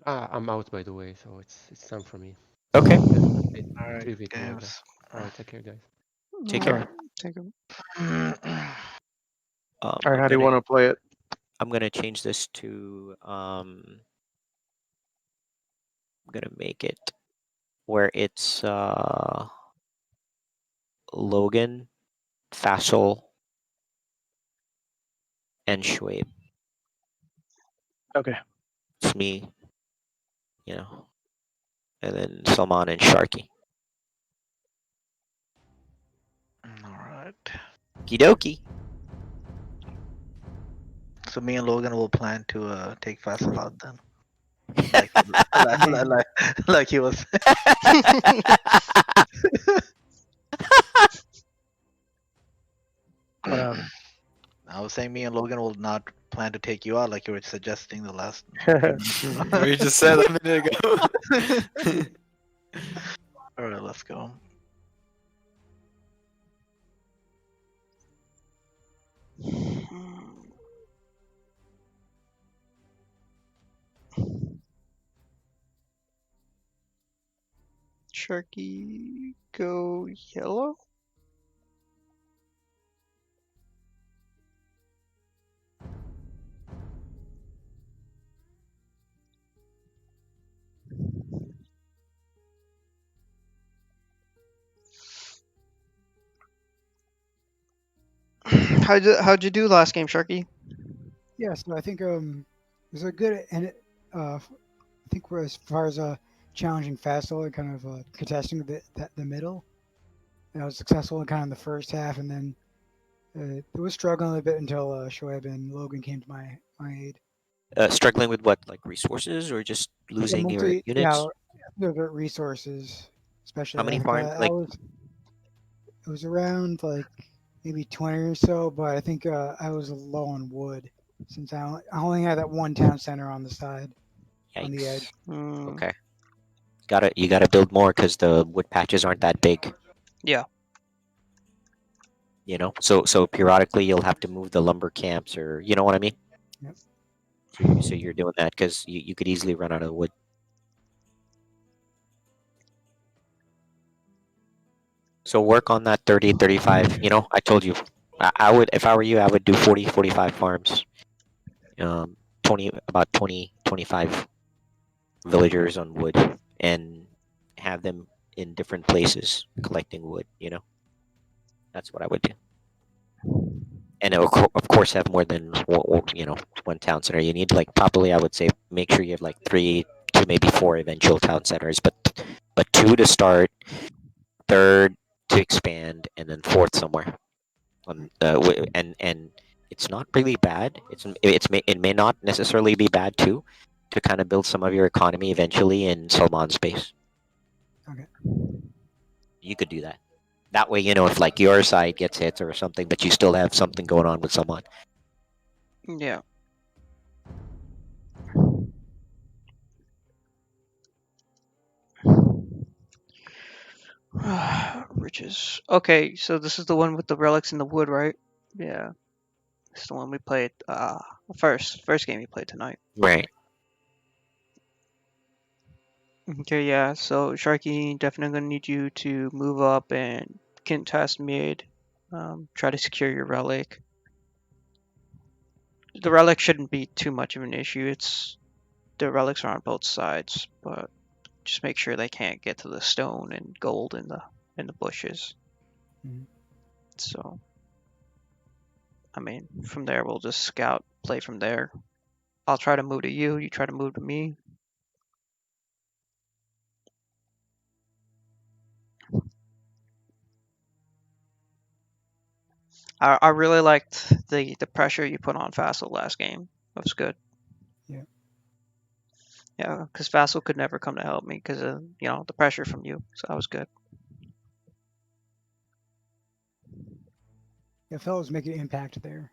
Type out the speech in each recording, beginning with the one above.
I'm out by the way, so it's time for me. Okay. It's All right, 3v2 like that. games. All right, take care, guys. Take All care. right, take it. All right, I'm how do you gonna want to play it? change this to I'm gonna make it where it's Logan, Fassel, and Shoaib. Okay. It's me, you know, and then Salman and Sharky. All right. Kidoki. So me and Logan will plan to take Faisal out then, like like he was. What happened? I was saying me and Logan will not plan to take you out like you were suggesting the last few minutes ago. We just said a minute ago. All right, let's go. Sharky, go yellow. How'd you do last game, Sharky? Yeah, so I think it was a good and I think we're as far as challenging Fassel and kind of contesting the middle. And I was successful in kind of the first half, and then it was struggling a bit until Shoaib and Logan came to my aid. Struggling with what, like resources, or just Yeah, losing your mostly units? yeah, the resources, How especially. I many think farm? I Like, was it was around like maybe 20 or so, but I think I was low on wood since I only had that one town center on the side on the edge. yikes. Mm, Okay. You gotta build more because the wood patches aren't that big. yeah. So periodically you'll have to move the lumber camps, or you know what I mean. Yep. So you're doing that because you could easily run out of wood. So work on that 30, 35. I told you, I would, if I were you, I would do 40, 45 farms. 20, about 20, 25 villagers on wood, and have them in different places collecting wood. That's what I would do. And of course have more than one town center. You need, like, probably, I would say, make sure you have like 3 to maybe 4 eventual town centers, but 2 to start, third to expand, and then fourth somewhere. And it's not really bad. It may not necessarily be bad too, to kind of build some of your economy eventually in Salman space. Okay. You could do that. That way, if like your side gets hit or something, but you still have something going on with someone. Yeah. Riches. Okay, so this is the one with the relics in the wood, right? Yeah. This is the one we played first game we played tonight. Right. Okay, yeah, so Sharky, definitely gonna need you to move up and contest mid. Try to secure your relic. The relic shouldn't be too much of an issue. The relics are on both sides, but just make sure they can't get to the stone and gold in the bushes. Mhm. So, I mean, from there we'll just scout, play from there. I'll try to move to you. You try to move to me. I really liked the pressure you put on Fassel last game. That was good. Yeah. Yeah, because Fassel could never come to help me because of the pressure from you. So that was good. Yeah, fellows make an impact there.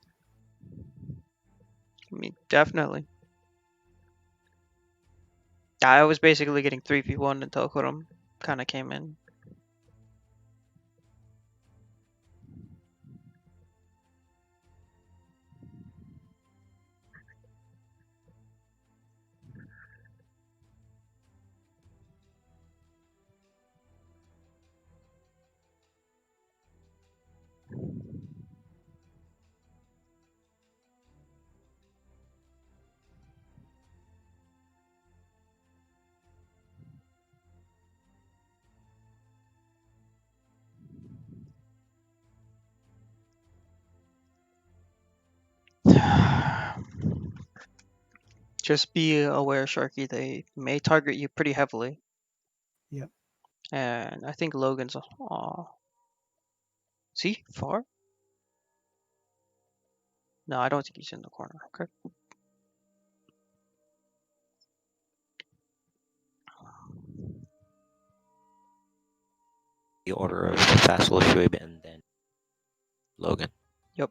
I mean, definitely. I was basically getting 3v1 until Kurum kind of came in. Just be aware, Sharky. They may target you pretty heavily. Yep. And I think Logan's. See far? No, I don't think he's in the corner. Okay. The order of Fassel, Shuaib, and then Logan. Yep.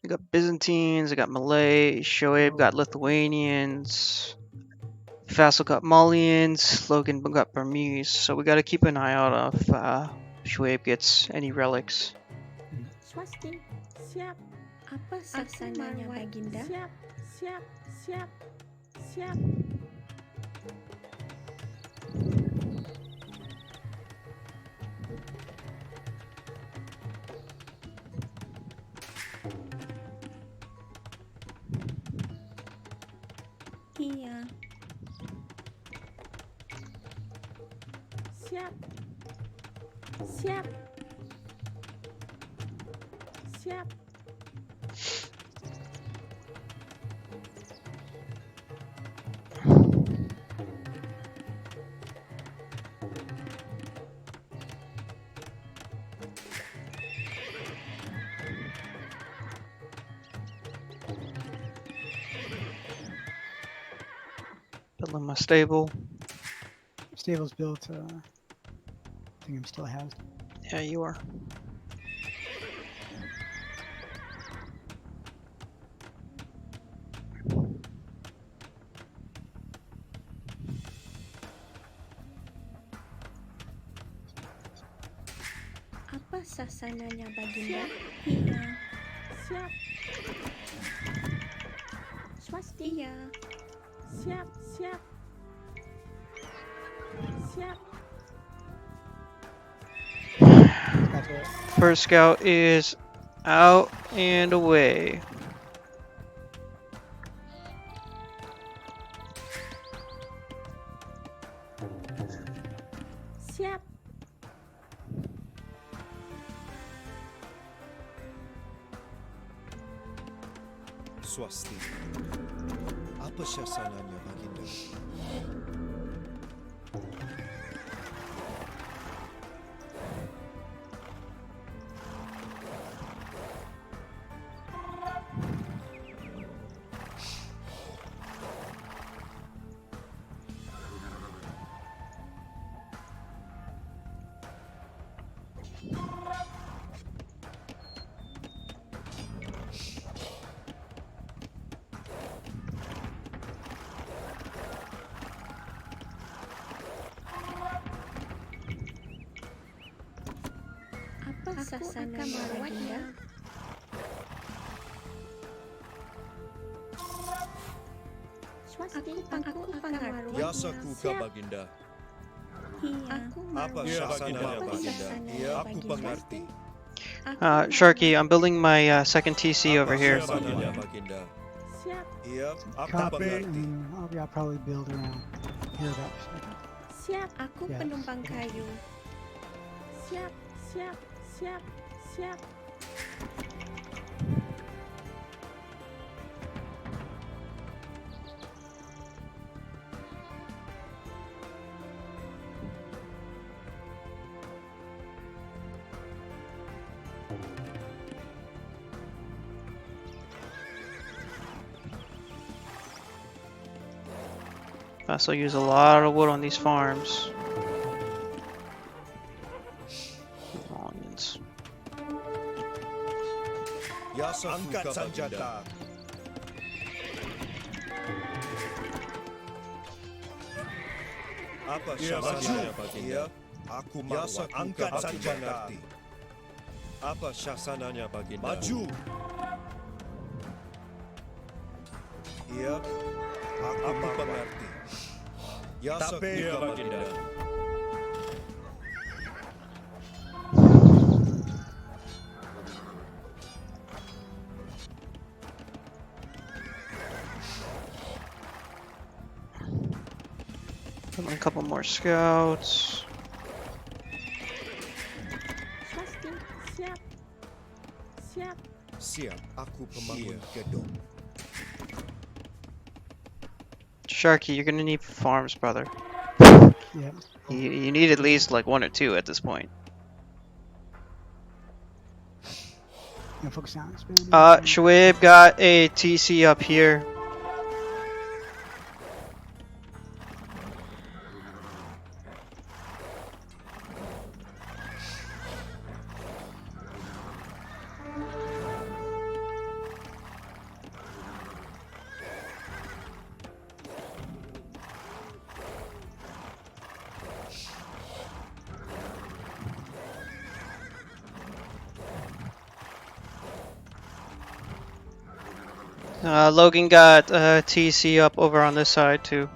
We got Byzantines, I got Malay, Shoaib got Lithuanians, Fassel got Malians, Logan got Burmese, so we gotta keep an eye out if Shoaib gets any relics. Swasti, siap. Apa sasananya Baginda? Siap, siap, siap, siap. Iya. Siap. Siap. Siap. Building my stable. Stable's built. I think I'm still housed. Yeah, you are. Apa sasananya Baginda? Iya. Siap. Swasti. Iya. Siap, siap. Siap. That's it. First scout is out and away. Siap. Swasti. Apa sasananya Baginda? Apa sasananya Baginda? Swasti. Aku akan merawatnya. Biasaku ka Baginda. Iya. Apa sasananya Baginda? Iya, aku pengerti. Sharky, I'm building my second TC over here. Sasananya Baginda. Siap. Iya, aku Copy. pengerti. I'll probably build around hereabouts. Siap. Aku Ya. penumpang kayu. Siap, siap, siap, siap. So use a lot of wood on these farms. Onions. Biasaku Angkat ka senjata. Baginda. Apa Ya, sasananya maju. Baginda? Ya, aku Biasaku angkat ka aku senjata. pengerti. Apa sasananya Baginda? Maju. Iya, aku pengerti. Biasaku Tapi, ka Ya, Baginda. couple more scouts. Swasti. Siap. Siap. Siap, aku pembangun gedung. Sharky, you're gonna need farms, brother. Yep. You need at least like 1 or 2 at this point. Yeah, focus on expanding. Shoaib got a TC up here. Logan got TC up over on this side too.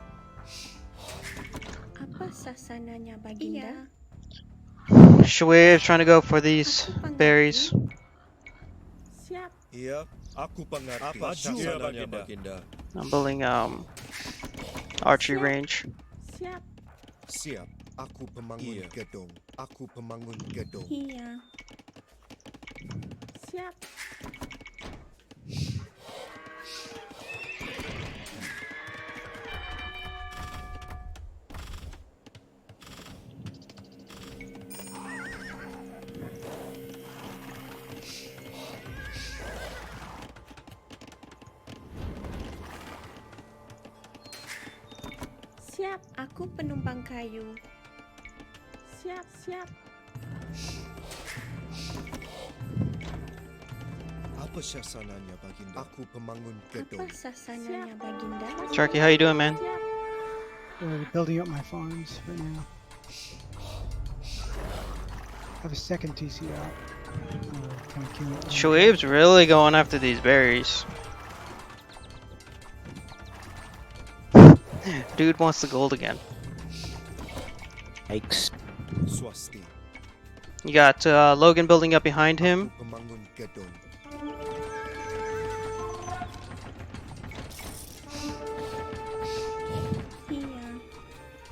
Apa sasananya Baginda? Shoaib's trying to go for these berries. Siap. Iya, aku pengerti. Apa sasananya Baginda? I'm building archery range. Siap. Siap, aku pembangun gedung. Aku pembangun gedung. Iya. Siap. Siap, aku penumpang kayu. Siap, siap. Apa sasananya Baginda? Aku pembangun Apa gedung. sasananya Baginda? Sharky, how you doing, man? Siap. Building up my farms right now. I have a second TC out. Kind of kill it. Shoaib's really going after these berries. Dude wants the gold again. Yikes. Swasti. You got Logan building up behind him. Aku pembangun gedung. Iya.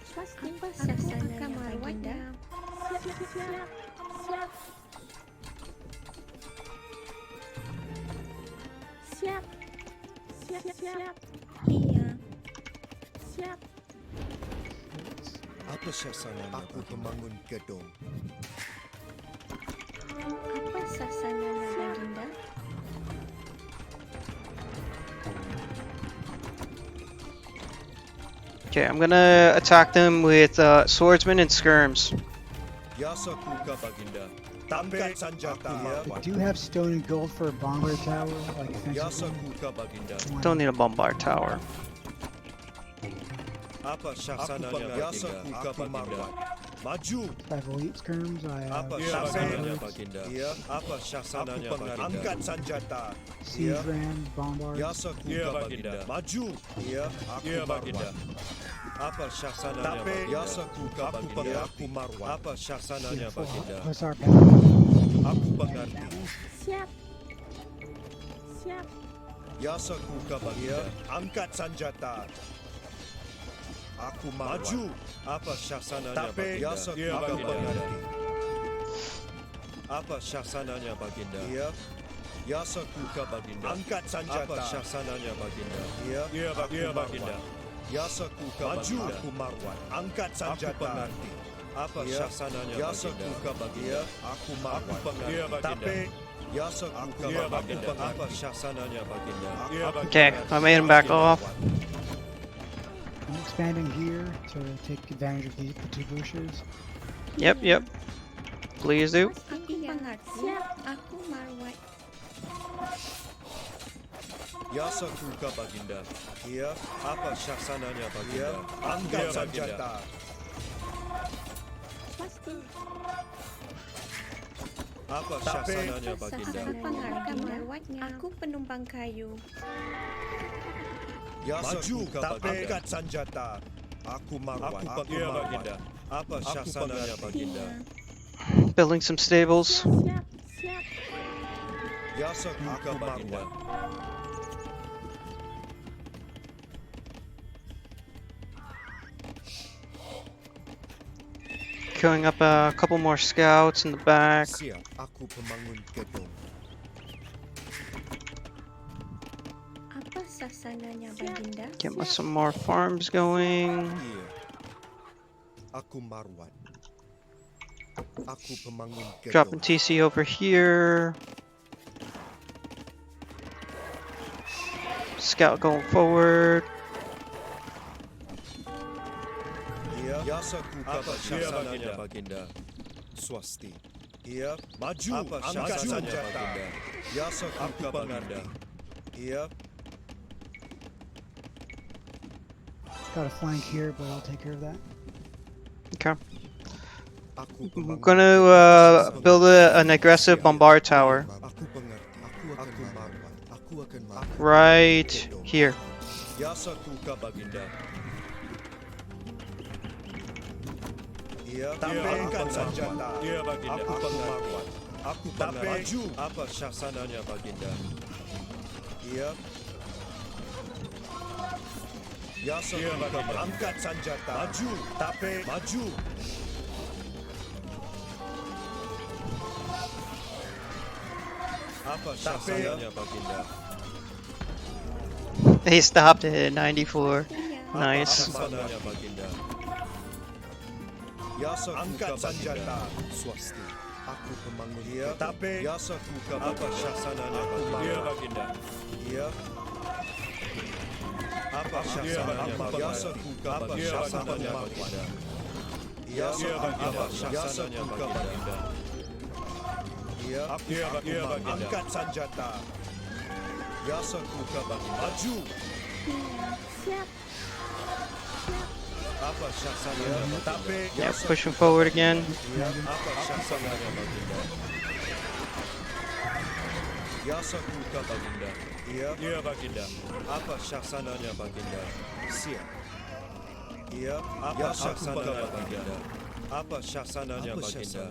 Swasti. Apa sasananya Baginda? Siap, siap. Siap. Siap. Siap, siap. Iya. Siap. Apa sasananya? Aku pembangun gedung. Apa sasananya Baginda? Okay, I'm gonna attack them with swordsmen and skirms. Yasaku ka Baginda. Tangkat senjata. I do have stone and gold for a bomber tower, like offensively. Yasaku ka Baginda. Don't need a bombard tower. Apa sasananya Baginda? Yasaku ka Baginda. Maju. I have elite skirms. I have Apa siege sasananya birds, Baginda? Iya. Apa sasananya Baginda? Angkat senjata. siege rams, bombards. Yasaku ka Baginda. Maju. Iya. Aku Baginda. Apa sasananya Baginda? Yasaku ka Baginda. Aku marwah. Apa sasananya Baginda? What's our path? Aku pengerti. Siap. Siap. Yasaku ka Baginda. Angkat senjata. Aku maju. Apa sasananya Baginda? Yasaku ka Baginda. Apa sasananya Baginda? Iya. Yasaku ka Baginda. Angkat senjata. Apa sasananya Baginda? Iya. Baginda. Yasaku ka Baginda. Aku marwan. Angkat senjata. Aku pengerti. Apa sasananya Baginda? Yasaku ka Baginda. Aku marwan. Aku pengerti. Tapi Yasaku ka Baginda. Apa sasananya Baginda? Okay, I made him back off. I'm expanding here to take advantage of the two bushes. Yep. Please do. Aku pengerti. Siap. Aku marwat. Yasaku ka Baginda. Iya. Apa sasananya Baginda? Angkat senjata. Swasti. Apa sasananya Baginda? Sasananya Baginda. Aku penumpang kayu. Yasaku ka Baginda. Angkat senjata. Aku marwan. Aku Baginda. Apa sasananya Baginda? Building some stables. Siap. Siap. Yasaku ka Baginda. Killing up a couple more scouts in the back. Siap, aku pemangun gedung. Apa sasananya Baginda? Get some more farms going. Iya. Aku Marwan. Aku pemangun gedung. Dropping TC over here. Scout going forward. Iya. Yasaku apa syasananya Baginda? Swasti. Iya. Maju. Apa syasananya Baginda? Yasaku Baginda. Iya. Got a flank here, but I'll take care of that. Okay. Aku I'm pemangun gonna build an aggressive bombard tower Aku pengerti. Aku Marwan. Aku akan maju. right here. Yasaku Baginda. Iya. Tampilkan senjata. Iya Baginda. Aku Marwan. Aku maju. Apa syasananya Baginda? Iya. Yasaku Baginda. Angkat senjata. Maju. Tape. Maju. Apa syasananya Baginda? They stopped at 94. Iya. Nice. Syasananya Baginda. Yasaku angkat senjata. Swasti. Aku pemangun. Iya. Tape. Yasaku apa syasananya Baginda? Iya Baginda. Iya. Apa syasananya Baginda? Yasaku apa syasananya Baginda? Yasaku apa syasananya Baginda? Iya. Iya Baginda. Angkat senjata. Yasaku Baginda. Maju. Iya. Siap. Apa syasananya? Tape. Yep, pushing forward again. Iya. Apa syasananya Baginda? Yasaku Baginda. Iya. Iya Baginda. Apa syasananya Baginda? Siap. Iya. Apa syasananya Baginda? Apa syasananya Baginda?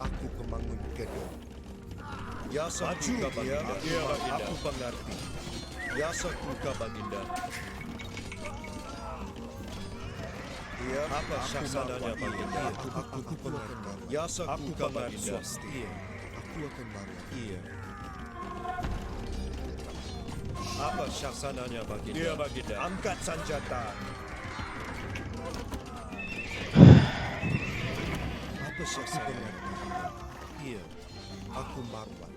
Aku pemangun gedung. Yasaku Baginda. Iya Baginda. Aku pengerti. Yasaku Baginda. Iya. Apa syasananya Baginda? Aku pengerti. Yasaku Baginda. Iya. Aku akan marah. Iya. Apa syasananya Baginda? Iya Baginda. Angkat senjata. Apa syasananya? Iya. Aku Marwan.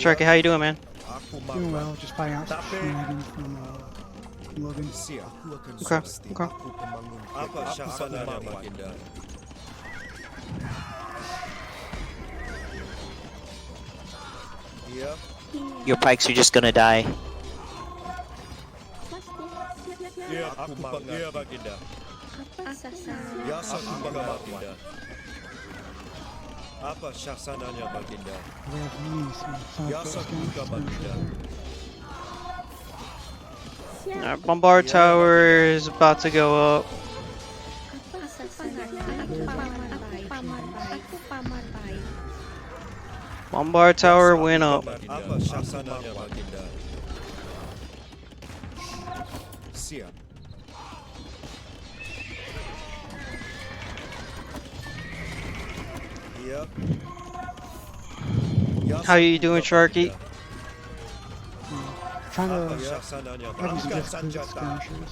Cherokee, how you doing, man? Aku Doing Marwan. well, just fighting out some shenanigans from Logan. Siap. Aku akan Okay, swasti. okay. Aku pemangun. Apa syasananya Baginda? Iya. Your pikes are just gonna die. Swasti. Siap. Iya. Aku pengerti. Iya Baginda. Apa sasananya? Yasaku Baginda. Apa syasananya Baginda? We have knees, some Yasaku Baginda. Siap. Our bombard tower is about to go up. Apa sasananya? Aku paman baik. Aku paman baik. Bombard tower went up. Apa syasananya Baginda? Siap. Iya. How you doing, Sharky? Trying Apa to syasananya having some Angkat difficulty with senjata. skirmishers.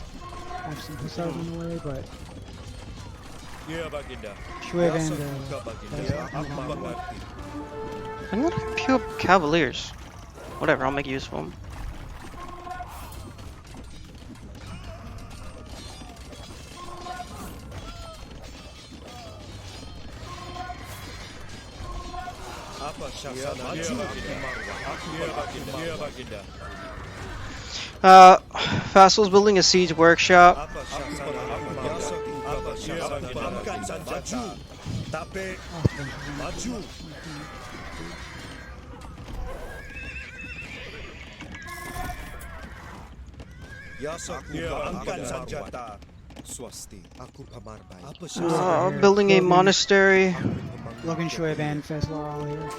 I have some missiles in the way, but Iya Baginda. Schwib and Yasaku Baginda. that's Iya, not aku gonna work. mengerti. I'm gonna kill cavaliers. Whatever, I'll make use of them. Apa syasananya Baginda? Aku Baginda. Iya Baginda. Fassel's building a siege workshop. Apa syasananya Baginda? Apa syasananya Angkat senjata. Tape. Oh, thank you. Maju. Yasaku angkat senjata. Swasti. Aku pamarbai. Apa syasananya? Building a monastery. Logan, Schwib, and Fessler are all here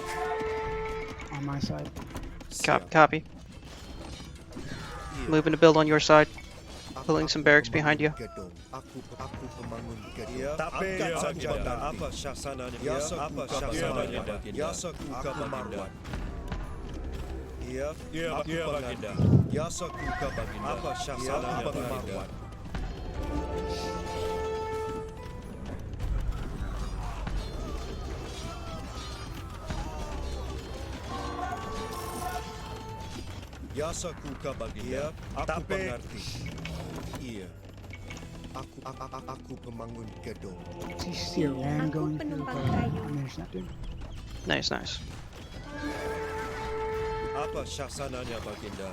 on my side. Copy. Moving to build on your side. Pulling some barracks behind you. Aku pembangun gedung. Angkat senjata. Apa syasananya? Apa syasananya? Yasaku Baginda. Iya, Baginda. Yasaku Baginda. Apa syasananya Baginda? Yasaku Baginda. Aku pengerti. Iya. Aku pembangun gedung. Do you see a ram Aku going through penumpang kayu. intercepted? Nice, nice. Apa syasananya Baginda?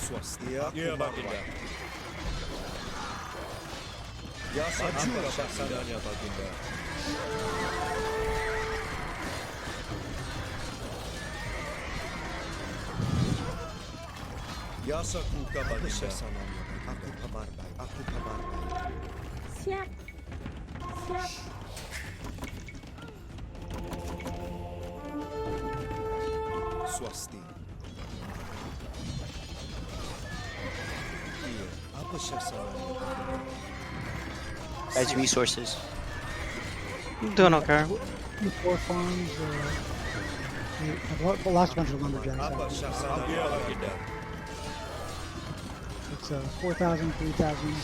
Swastia. Iya, Baginda. Yasaku apa syasananya Baginda? Yasaku Baginda. Aku pemarbai. Siap. Siap. Swasti. Iya, apa syasananya? Guys, resources. Doing okay. The 4 farms, I've lost a bunch of lumberjacks. Apa syasananya Baginda? It's 4,000, 3,000,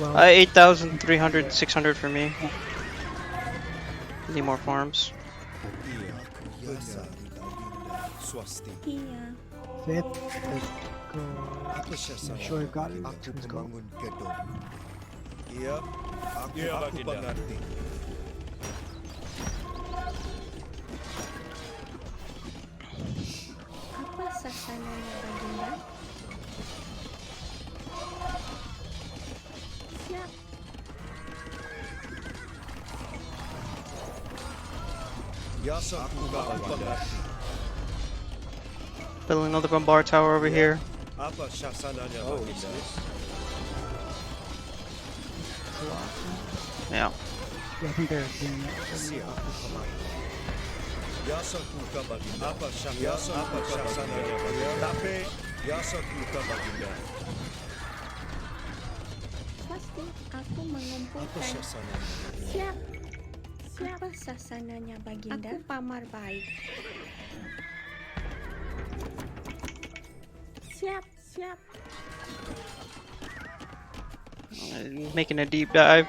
12. 8,300, 600 for me. Need more farms. Iya, Yasa Baginda. Swasti. Iya. Fifth, Apa I'm syasananya? sure I've got it. Aku Let's go. membangun gedung. Iya, aku pengerti. Apa sasananya Baginda? Siap. Yasa aku Baginda. Building another bombard tower over here. Apa syasananya Baginda? Yeah. Yeah, I think they're doing that. Siap, aku pemarbai. Yasaku Baginda. Apa syasananya Baginda? Tapi Yasaku Baginda. Pasti aku Apa mengumpulkan. syasananya Baginda? Siap. Apa sasananya Baginda? Aku pamar baik. Siap. Siap. Making a deep dive.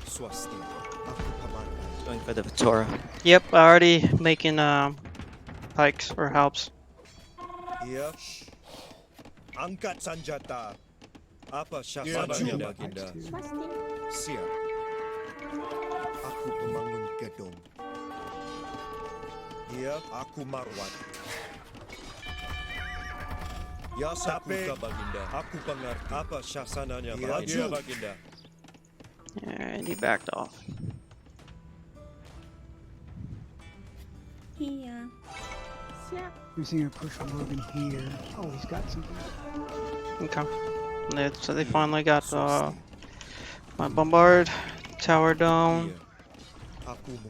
Swasti. Aku pemarbai. Going for the Vitora. Yep, already making pikes or helps. Iya. Angkat senjata. Apa syasananya Baginda? Pasti. Siap. Aku pembangun gedung. Iya, aku marwat. Yasaku Baginda. Aku pengerti. Apa syasananya Baginda? And he backed off. Iya. Siap. We're seeing a push from Logan here. Oh, he's got something. Okay. So they finally got my bombard tower down. Iya. Aku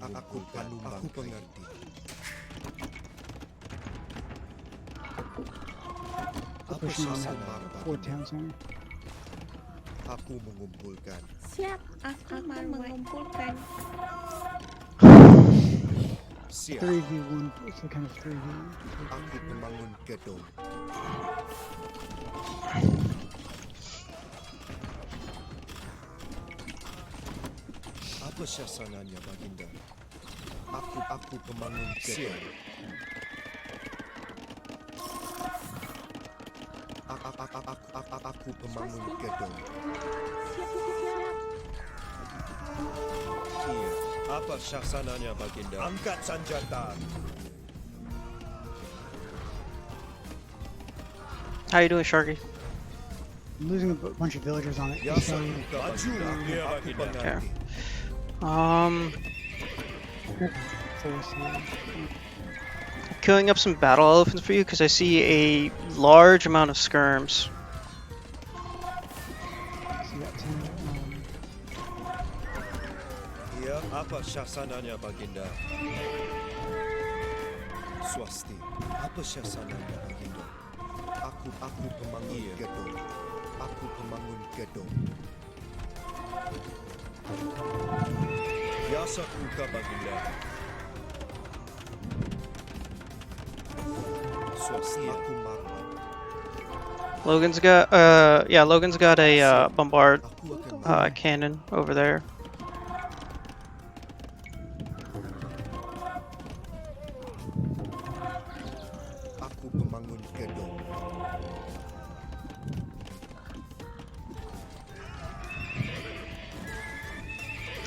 pengerti. They're Apa pushing on that syasananya Fort Baginda? Town Center. Aku mengumpulkan. Siap. Aku mengumpulkan. Siap. 3v1. It's a kind of 3v. Aku membangun gedung. Apa syasananya Baginda? Aku membangun gedung. Aku membangun gedung. Siap. Siap. Iya. Apa syasananya Baginda? Angkat senjata. How you doing, Sharky? I'm losing a bunch of villagers on it. Ya So, maju. Aku pengerti. force here. Killing up some battle elephants for you because I see a large amount of skirms. So you got 10. Iya. Apa syasananya Baginda? Swasti. Apa syasananya Baginda? Aku pemangun gedung. Aku pemangun gedung. Yasakuka baginda. Swasti aku marah. Logan's got Logan's got a bombard Aku akan marah. cannon over there. Aku pemangun gedung.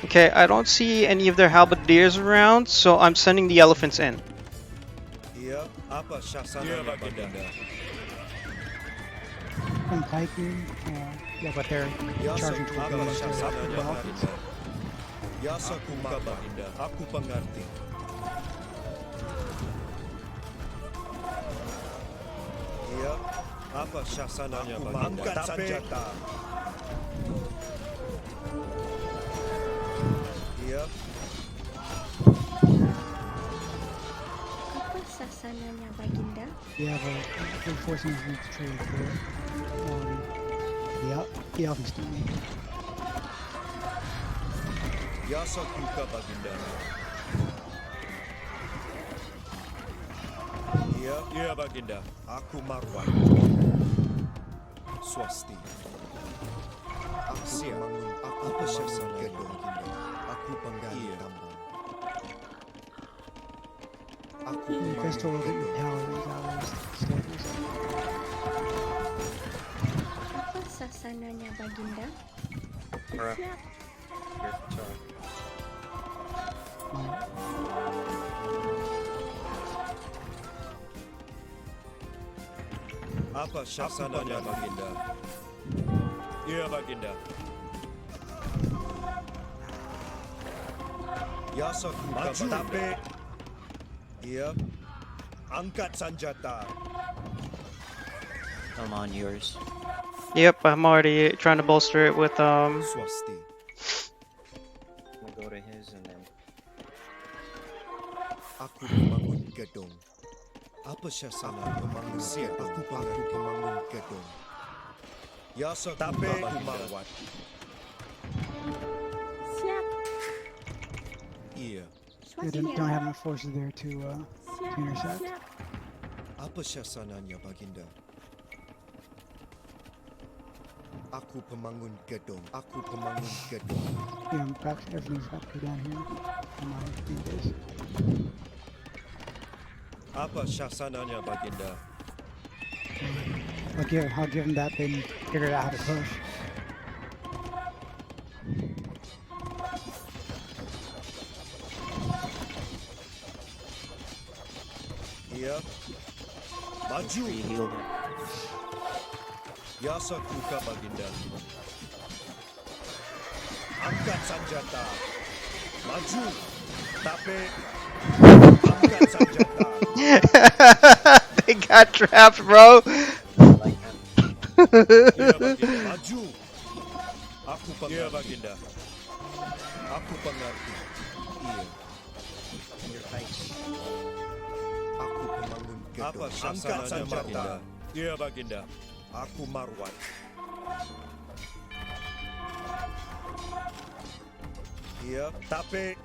Okay, I don't see any of their halberdiers around, so I'm sending the elephants in. Iya, apa syasananya baginda? Some Tycoon, yeah, but they're charging Yasaku toward apa the syasananya elephants. baginda? Yasakuka baginda. Aku pengerti. Iya, apa syasananya baginda? Angkat senjata. Iya, Apa sasananya Baginda? Yeah, but they're forcing us to trade for it. The elephants don't need it. Yasakuka baginda. Iya, iya baginda. Aku Marwan. Swasti. Aku pemangun. Aku pemangun gedung. Aku penggali tambang. Aku You guys pemangun told them gedung. power is out of stables. Apa sasananya Baginda? Siap. Apa syasananya baginda? Iya baginda. Yasakuka baginda. Iya. Angkat senjata. I'm on yours. Yep, I'm already trying to bolster it with Swasti. I'm gonna go to his and then. Aku membangun gedung. Apa syasananya membangun gedung? Aku membangun gedung. Yasakuka baginda. Siap. Iya. They don't have enough forces there to intercept. Siap. Apa syasananya baginda? Aku pemangun gedung. Aku pemangun gedung. Yeah, everything's about to go down here. On my team base. Apa syasananya baginda? I'll give them that. They can figure out how to push. Iya. Maju. Free heal him. Yasakuka baginda. Angkat senjata. Maju. Tapi angkat senjata. they got trapped, bro. Like that. Iya baginda. Maju. Aku pengerti. Iya baginda. Aku pengerti. Iya. Your fights. Aku pemangun gedung. Apa angkat senjata. Iya baginda. Aku Marwan. Iya, tapi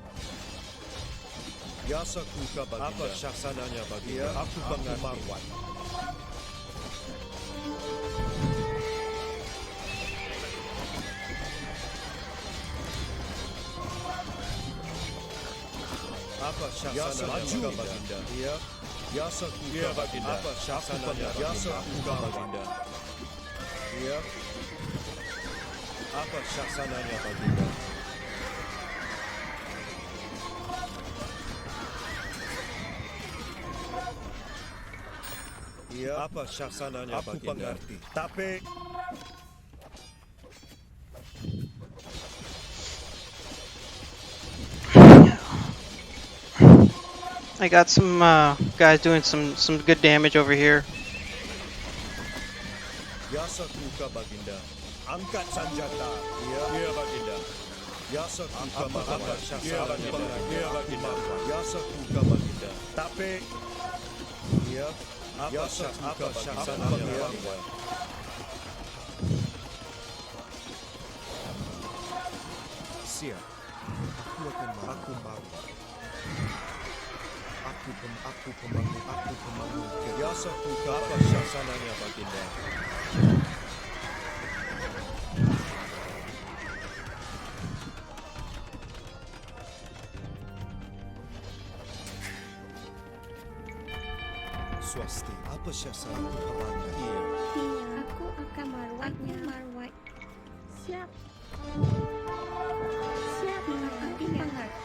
Yasakuka baginda. Apa syasananya baginda? Iya, aku Marwan. Apa syasananya baginda? Iya. Yasakuka iya, baginda. Apa syasananya Yasakuka baginda? Iya. Apa syasananya baginda? Iya. Apa syasananya baginda? Aku pengerti. Tapi I got some guys doing some good damage over here. Yasakuka baginda. Angkat senjata. Iya. Iya baginda. Yasakuka baginda. Iya baginda. Iya baginda. Yasakuka baginda. Tapi iya. Apa syasananya Baginda? Siap. Aku akan aku mau. Aku pemanggul. Yasaku apa syasananya Baginda? Swasti, apa syasananya Baginda? Iya. Iya, aku akan merawatnya. Siap. Siap. Aku mengerti.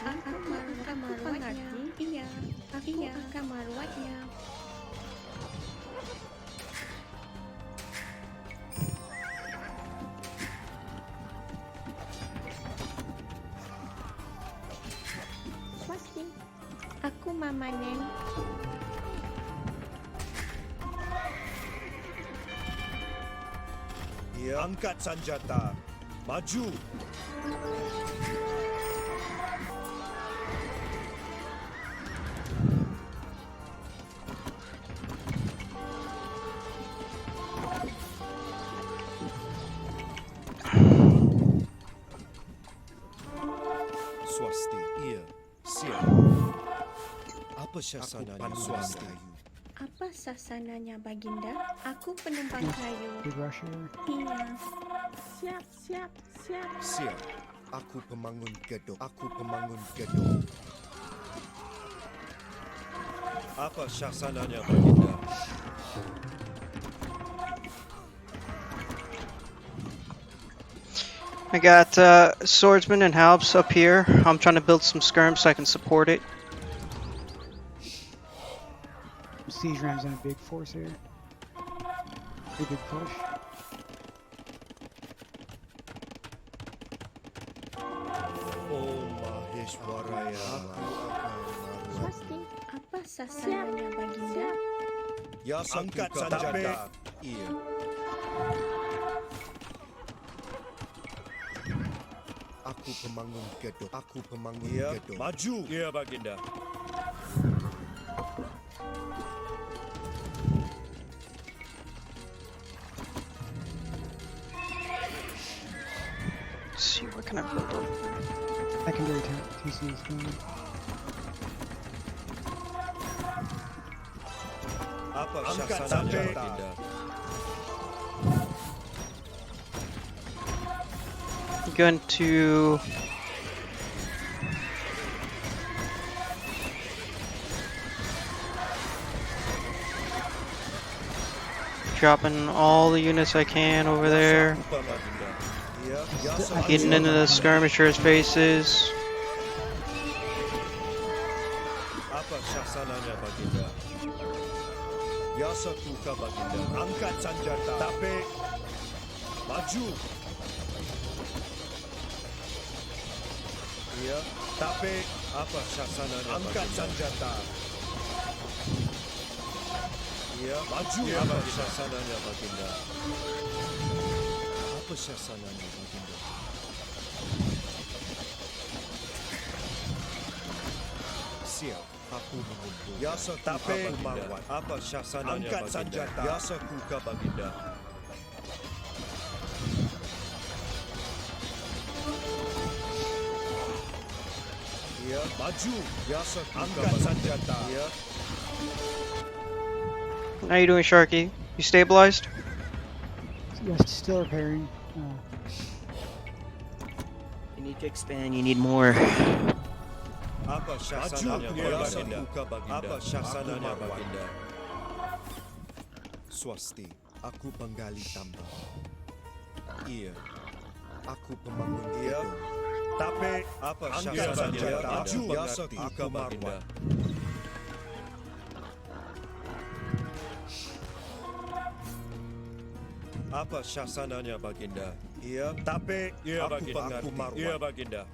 Aku akan merawatnya. Iya, aku akan merawatnya. Swasti. Aku memanen. Ia angkat senjata. Maju. Swasti, iya. Siap. Apa syasananya Swasti? Apa sasananya Baginda? Aku penumpang kayu. Big Rusher. Iya. Siap. Siap. Aku pemangun gedung. Apa syasananya Baginda? I got swordsman and halbs up here. I'm trying to build some skirms so I can support it. Siege Ram's in a big force here. Big push. Oh Maheshwaraya. Swasti. Apa sasananya Baginda? Angkat senjata. Iya. Aku pemangun gedung. Maju. Iya Baginda. Let's see, what can I build up? Secondary TC is going. Apa syasananya Baginda? I'm going to dropping all the units I can over there. Getting into the skirmishers' faces. Apa syasananya Baginda? Yasakuka Baginda. Angkat senjata. Tapi maju. Iya. Tapi apa syasananya? Angkat senjata. Iya. Maju. Apa syasananya Baginda? Apa syasananya Baginda? Siap. Aku mengumpul. Yasakuka Baginda. Apa syasananya Baginda? Angkat senjata. Yasakuka Baginda. Iya. Maju. Yasakuka angkat senjata. Iya. How you doing, Sharky? You stabilized? Yes, still repairing. You need to expand. You need more. Apa syasananya Baginda? Apa syasananya Baginda? Swasti, aku penggali tambang. Iya. Aku pemangun gedung. Tapi apa syasananya Baginda? Aku Baginda. Apa syasananya Baginda? Iya. Tapi aku pengerti. Iya Baginda.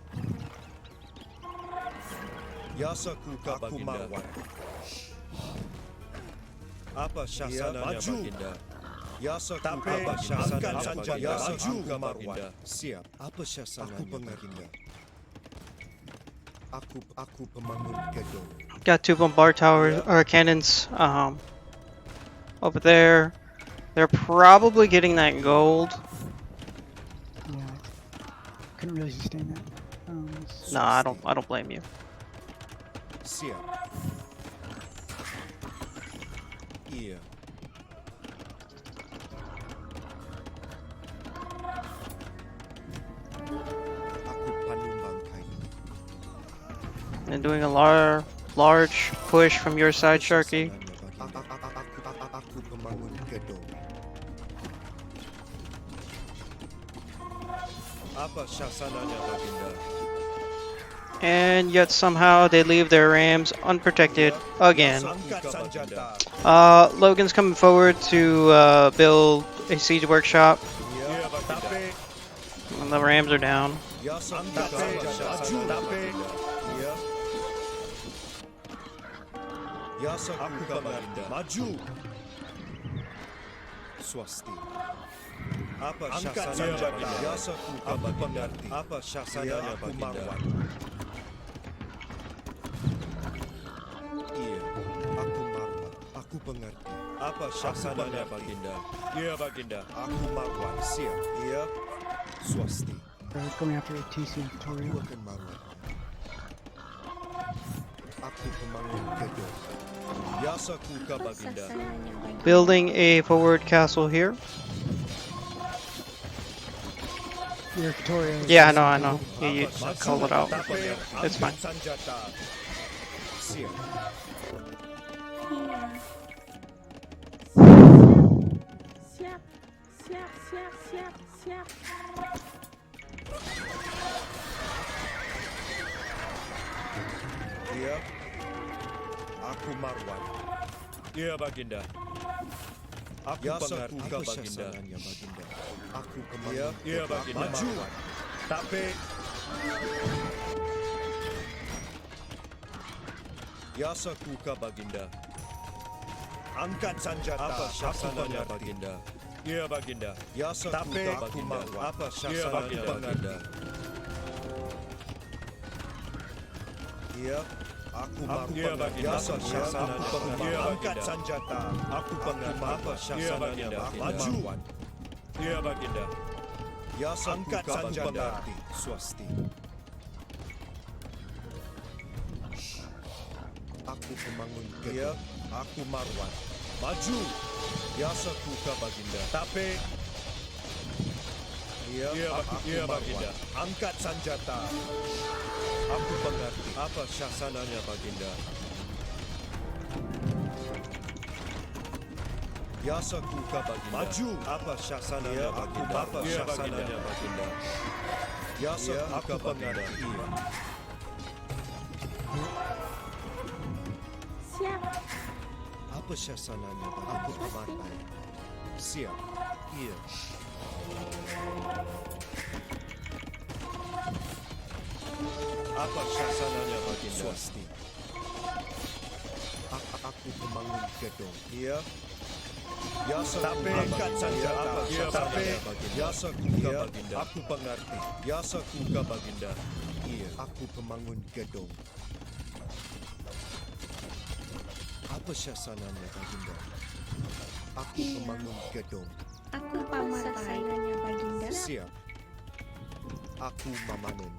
Yasakuka Baginda. Apa syasananya Baginda? Yasakuka Baginda. Yasakuka Baginda. Siap. Apa syasananya Baginda? Aku pemangun gedung. Got 2 bombard towers or cannons over there. They're probably getting that gold. Yeah, couldn't really sustain that. No, I don't blame you. Siap. Iya. Aku panumbang kayu. And doing a large push from your side, Sharky. Aku membangun gedung. Apa syasananya, Baginda? And yet somehow they leave their rams unprotected again. Angkat senjata. Logan's coming forward to build a siege workshop. Iya, Baginda. And the rams are down. Ya, angkat senjata. Iya. Ya, aku Baginda. Maju. Swasti. Apa syasananya, Baginda? Ya, aku mengerti. Apa syasananya, Baginda? Iya, aku marwah. Aku mengerti. Apa syasananya, Baginda? Iya, Baginda. Aku marwah. Siap. Iya. Swasti. They're going after a TC and Victoria. Aku akan marwah. Aku membangun gedung. Yasaku ka, Baginda. Building a forward castle here. Yeah, Victoria. Yeah, I know. You called it out. It's fine. Sanjata. Siap. Siap, siap, siap, siap, siap. Iya. Aku marwah. Iya, Baginda. Aku mengerti, Baginda. Aku kemana? Iya, Baginda. Maju. Tapi. Yasaku ka, Baginda. Angkat senjata. Apa syasananya, Baginda? Iya, Baginda. Yasaku ka, Baginda. Apa syasananya, Baginda? Iya. Aku biasa syasananya. Angkat senjata. Aku apa syasananya. Maju. Iya, Baginda. Biasa angkat senjata. Swasti. Aku membangun gedung. Iya, aku marwah. Maju. Biasa kuka, Baginda. Tapi. Iya, Baginda. Angkat senjata. Aku mengerti. Apa syasananya, Baginda? Biasa kuka, Baginda. Maju. Apa syasananya, Baginda? Apa syasananya, Baginda? Biasa kuka, Baginda. Iya. Siap. Apa syasananya, Baginda? Aku pematai. Siap. Iya. Apa syasananya, Baginda? Swasti. Aku membangun gedung. Iya. Biasa tapi angkat senjata. Iya, tapi biasa kuka, Baginda. Aku mengerti. Biasa kuka, Baginda. Iya. Aku membangun gedung. Apa syasananya, Baginda? Aku membangun gedung. Aku pamatai. Baginda. Siap. Aku memanen.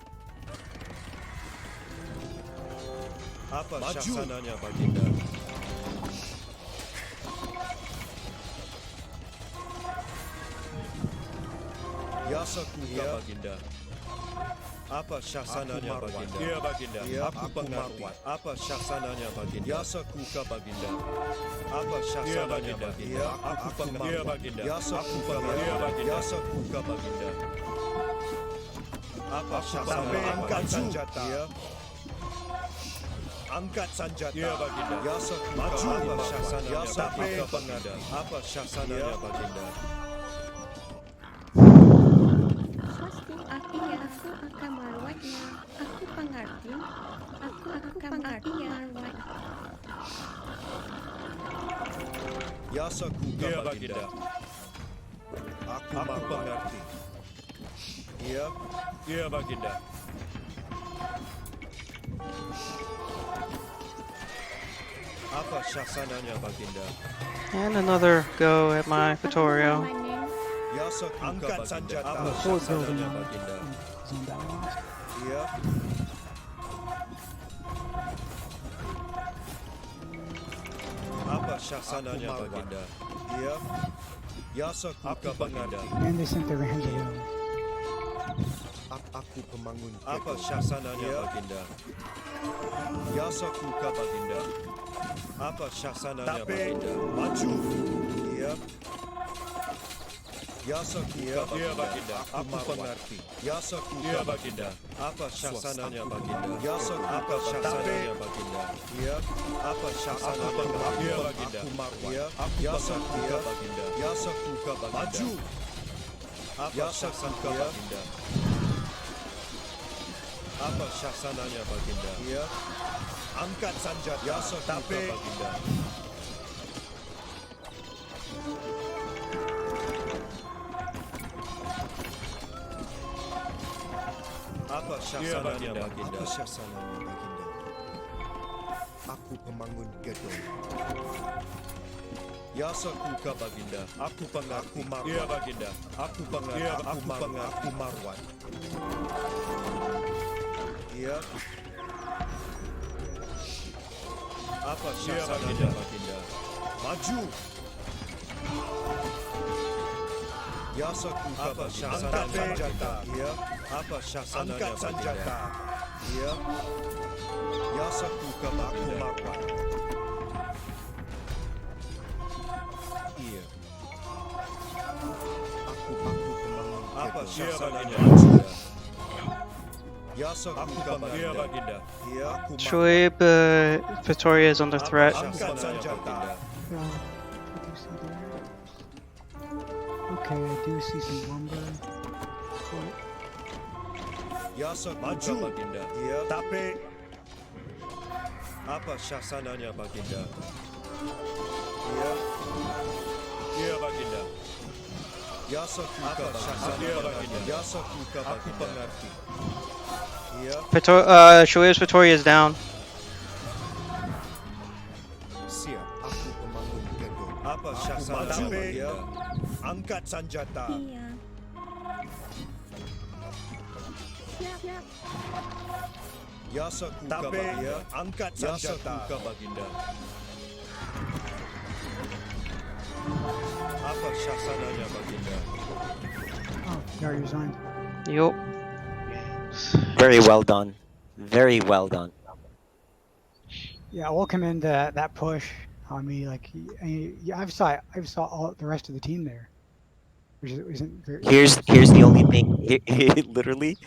Apa syasananya, Baginda? Biasa kuka, Baginda. Apa syasananya, Baginda? Iya, Baginda. Aku mengerti. Apa syasananya, Baginda? Biasa kuka, Baginda. Apa syasananya, Baginda? Aku mengerti. Iya, Baginda. Biasa kuka, Baginda. Biasa kuka, Baginda. Apa syasananya, angkat senjata. Angkat senjata. Iya, Baginda. Biasa kuka, maju. Apa syasananya, Baginda? Apa syasananya, Baginda? Swasti, aku akan marwatnya. Aku pengerti. Aku pengerti marwat. Biasa kuka, Baginda. Aku mengerti. Iya. Iya, Baginda. Apa syasananya baginda? And another go at my Vittorio. Yasa angkat sanjata. Apa Sword syasananya building baginda? zone balance. Iya. Apa syasananya baginda? Iya. Yasa kuka baginda. And they sent their hands around. Aku pemangun. Apa syasananya baginda? Yasa kuka baginda. Apa syasananya baginda? Maju. Iya. Yasa kuka baginda. Aku mengerti. Yasa kuka baginda. Apa syasananya baginda? Yasa apa syasananya baginda? Iya. Apa syasananya baginda? Aku marwah. Iya. Yasa kuka baginda. Yasa kuka baginda. Maju. Apa syasananya baginda? Apa syasananya baginda? Iya. Angkat sanjata. Yasa kuka baginda. Apa syasananya baginda? Apa syasananya baginda? Aku pemangun gedung. Yasa kuka baginda. Aku pengaku marwat. Iya baginda. Aku pengaku marwat. Iya. Apa syasananya baginda? Maju. Yasa kuka apa syasananya? Iya. Apa syasananya baginda? Iya. Yasa kuka baginda. Iya. Aku pemangun. Apa syasananya baginda? Yasa kuka baginda. Iya. Shoaib, Vittoria is under threat. Angkat sanjata. Okay, I do see some lumber. Yasa maju baginda. Iya. Tapi apa syasananya baginda? Iya. Iya baginda. Yasa kuka syasananya baginda. Yasa kuka aku pengerti. Iya. Shoaib's Vittoria is down. Siap. Aku pemangun gedung. Apa syasananya baginda? Angkat sanjata. Iya. Siap. Yasa kuka baginda. Angkat sanjata. Yasa kuka baginda. Apa syasananya baginda? Oh, you already resigned. Yup. Very well done. Very well done. Yeah, I will commend that push. I mean, like, I saw all the rest of the team there, which isn't very. Here's the only thing. Literally,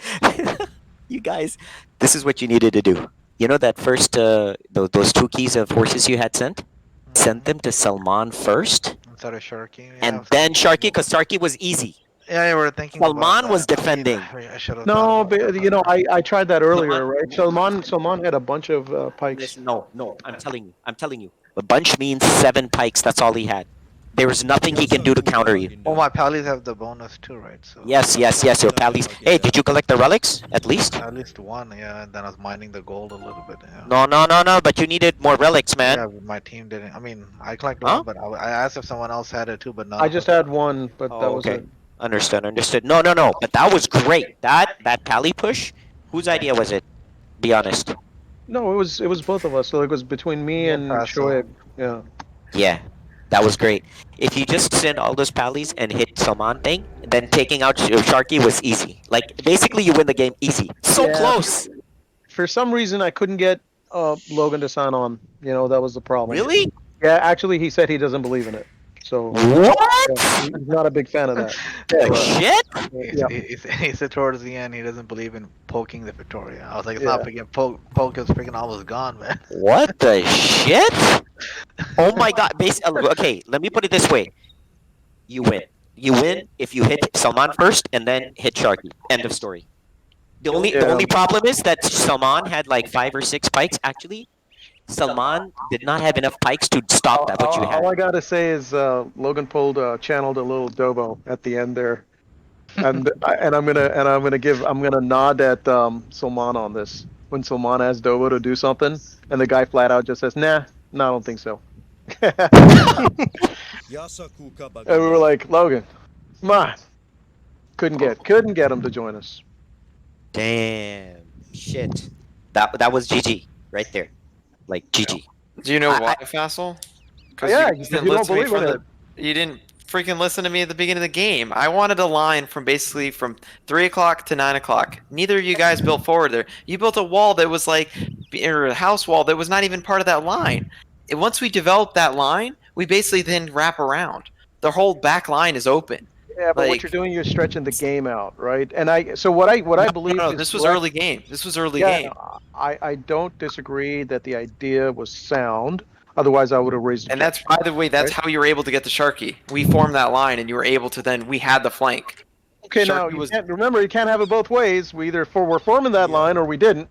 you guys, this is what you needed to do. You know that first those 2 keys of horses you had sent? Send them to Salman first, Instead of Sharky. and then Sharky, because Sharky was easy. Yeah, we're thinking. Salman was defending. I should've No, thought about but that. you know, I tried that earlier, right? Salman had a bunch of pikes. Listen, no, I'm telling you. A bunch means 7 pikes. That's all he had. There was nothing he can do to counter you. Oh, my pallies have the bonus too, right? So Yes, your pallies. Hey, did you collect the relics at least? at least one, yeah. And then I was mining the gold a little bit. Yeah. No. But you needed more relics, man. Yeah, but my team didn't. I mean, I collected Huh? one, but I asked if someone else had it too, but none. I of just them. had one, but that Oh, was okay. it. Understood. No. But that was great. That pally push. Whose idea was it? Be honest. No, it was both of us. So it was between me Yeah, and Paso. Shoaib. Yeah. Yeah, that was great. If you just send all those pallies and hit Salman thing, then taking out Sharky was easy. Like basically, you win the game easy. So Yeah. close. For some reason, I couldn't get Logan to sign on. You know, that was the problem. Really? Yeah, actually, he said he doesn't believe in it. So What? yeah, he's not a big fan of that. The shit? Yeah. He said towards the end he doesn't believe in poking the Victoria. I was like, it's Yeah. not freaking poke is freaking almost gone, man. What the shit? Oh my god. Okay, let me put it this way. You win. You win if you hit Salman first and then hit Sharky. End of story. The only problem is that Salman had like 5 or 6 pikes. Actually, Salman did not have enough pikes to stop that. What you had. All I gotta say is Logan channeled a little Dobo at the end there, and I'm gonna nod at Salman on this when Salman asks Dobo to do something, and the guy flat out just says, "Nah, No, I don't think so. Yasaku ka And we were baginda. like, Logan, come on. Couldn't get him to join us. Damn. Shit. That was GG right there. Like GG. Do you know I- why, Fassel? Because Yeah, you because didn't you don't listen to me believe from in the. it. You didn't freaking listen to me at the beginning of the game. I wanted a line from basically from 3 o'clock to 9 o'clock. Neither of you guys built forward there. You built a wall that was like, or a house wall that was not even part of that line. And once we developed that line, we basically then wrap around. The whole back line is open. Yeah, but what you're doing, you're stretching the game out, right? And what I believe No, is this was correct. early game. This was early Yeah, game. I don't disagree that the idea was sound. Otherwise, I would have raised. And that's, by the way, that's right? how you were able to get the Sharky. We formed that line, and you were able to then. We had the flank. Okay, Sharky now you was- can't remember. You can't have it both ways. We either were forming that Yeah. line or we didn't.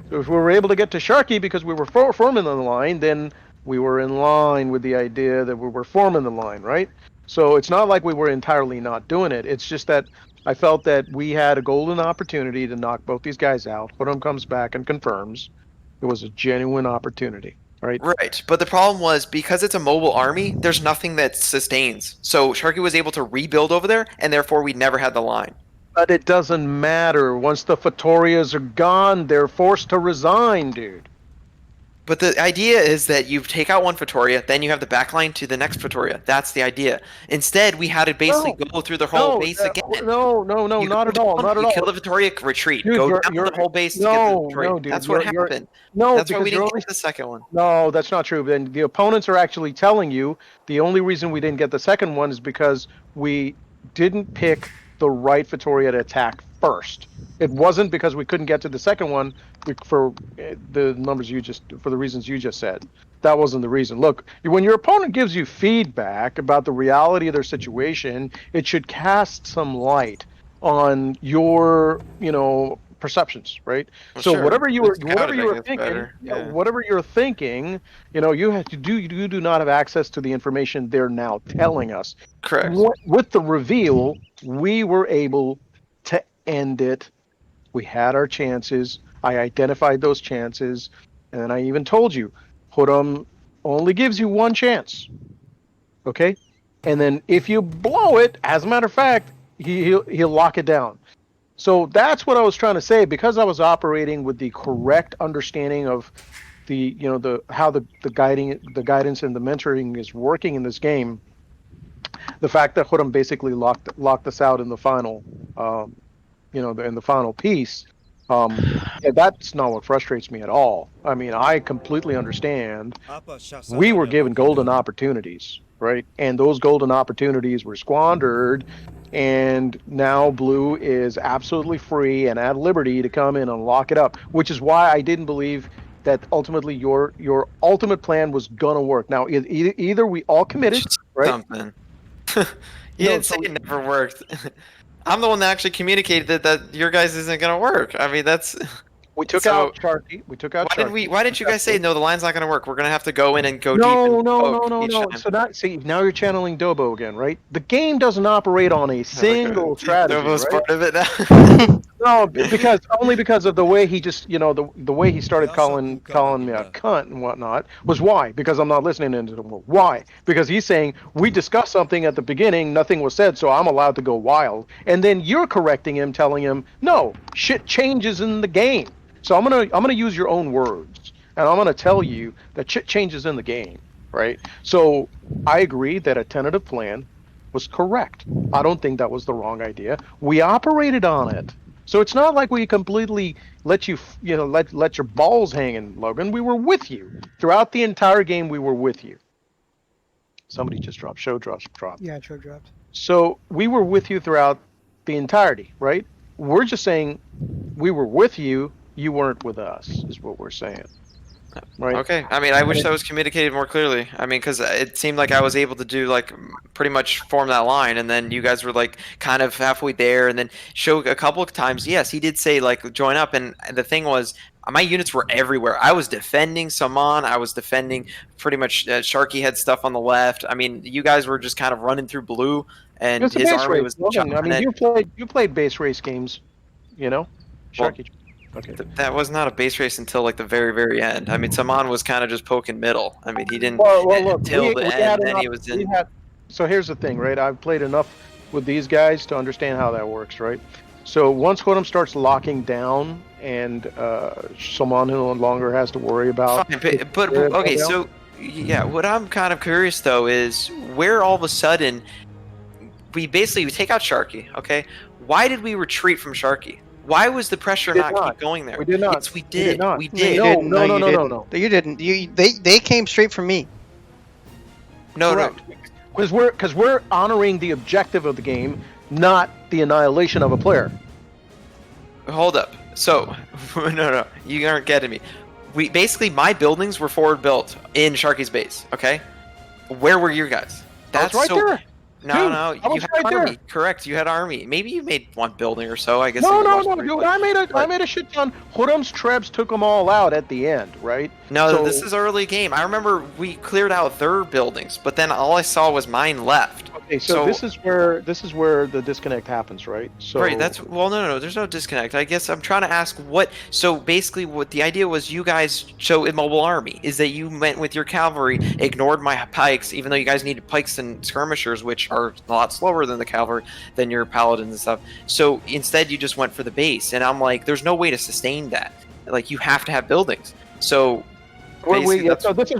So if we were able to get to Sharky because we were forming the line, then we were in line with the idea that we were forming the line, right? So it's not like we were entirely not doing it. It's just that I felt that we had a golden opportunity to knock both these guys out. Hood'em comes back and confirms it was a genuine opportunity, right? Right, but the problem was because it's a mobile army, there's nothing that sustains. So Sharky was able to rebuild over there, and therefore we never had the line. But it doesn't matter. Once the Fatorias are gone, they're forced to resign, dude. But the idea is that you take out one Fatoria, then you have the backline to the next Fatoria. That's the idea. Instead, we had to basically go through the whole base again. No, You not go at all. down, Not at you all. kill the Fatoria, retreat. Dude, go you're- down you're- the whole base to get the No, Fatoria. no, dude. That's what you're- happened. No, That's why because we you're didn't only. get the second one. No, that's not true. Then the opponents are actually telling you the only reason we didn't get the second one is because we didn't pick the right Fatoria to attack first. It wasn't because we couldn't get to the second one for the numbers for the reasons you just said. That wasn't the reason. Look, when your opponent gives you feedback about the reality of their situation, it should cast some light on your, perceptions, right? Well, So sure. whatever you The were scouting is thinking, better, yeah. whatever you're thinking, you do not have access to the information they're now telling us. Correct. With the reveal, we were able to end it. We had our chances. I identified those chances, and I even told you, Hood'em only gives you one chance. Okay, and then if you blow it, as a matter of fact, he'll lock it down. So that's what I was trying to say. Because I was operating with the correct understanding of how the guidance and the mentoring is working in this game. The fact that Hood'em basically locked us out in the final, in the final piece, that's not what frustrates me at all. I mean, I completely understand. We were given golden opportunities, right? And those golden opportunities were squandered, and now Blue is absolutely free and at liberty to come in and lock it up, which is why I didn't believe that ultimately your ultimate plan was gonna work. Now, either we all committed, right? Something. You didn't say it never worked. I'm the one that actually communicated that your guys isn't gonna work. I mean, that's. We took out Sharky. Why didn't you guys say no? The line's not gonna work. We're gonna have to go in and go deep. No. Each time. So now you're channeling Dobo again, right? The game doesn't operate on a single strategy, Dobo's right? part of it now. No, because of the way he just, the way he started calling me a cunt and whatnot was why? Because I'm not listening to him. Why? Because he's saying we discussed something at the beginning, nothing was said, so I'm allowed to go wild. And then you're correcting him, telling him, no, shit changes in the game. So I'm gonna use your own words, and I'm gonna tell you that shit changes in the game, right? So I agree that a tentative plan was correct. I don't think that was the wrong idea. We operated on it. So it's not like we completely let you, let your balls hanging, Logan. We were with you throughout the entire game. We were with you. Somebody just dropped. Show dropped. Yeah, show dropped. So we were with you throughout the entirety, right? We're just saying we were with you. You weren't with us, is what we're saying. Right. Okay. I mean, I wish that was communicated more clearly. I mean, because it seemed like I was able to do pretty much form that line, and then you guys were kind of halfway there, and then show a couple of times. Yes, he did say join up, and the thing was, my units were everywhere. I was defending Saman. I was defending pretty much Sharky had stuff on the left. I mean, you guys were just kind of running through Blue, and his army was. I mean, you played base race games, Sharky. Okay. That was not a base race until like the very, very end. I mean, Saman was kind of just poking middle. I mean, he didn't Well, look, until the end. Then enough. he was in. So here's the thing, right? I've played enough with these guys to understand how that works, right? So once Hood'em starts locking down, and someone no longer has to worry about. Fine, but okay, so yeah, what I'm kind of curious though is where all of a sudden we take out Sharky. Okay, why did we retreat from Sharky? Why was the pressure not keep going there? We did not. Yes, we did. We No, you did. didn't. No, you no, didn't. no. You didn't. They came straight from me. No, Correct. Because we're honoring the objective of the game, not the annihilation of a player. no. Hold up. So, no, you aren't getting me. We basically my buildings were forward built in Sharky's base. Okay, where were your guys? That's right there. No, Dude, no, I you was had right there. army. Correct, you had army. Maybe you made one building or so. I guess. No, it wasn't dude. very much. I made a shit ton. Hood'em's Trebs took them all out at the end, right? No, So- this is early game. I remember we cleared out their buildings, but then all I saw was mine left. Okay, so this is where the disconnect happens, right? So Right, that's no, there's no disconnect. I guess I'm trying to ask what. So basically, what the idea was, you guys show immobile army is that you went with your cavalry, ignored my pikes, even though you guys needed pikes and skirmishers, which are a lot slower than the cavalry, than your paladins and stuff. So instead, you just went for the base, and I'm like, there's no way to sustain that. Like, you have to have buildings. So. So this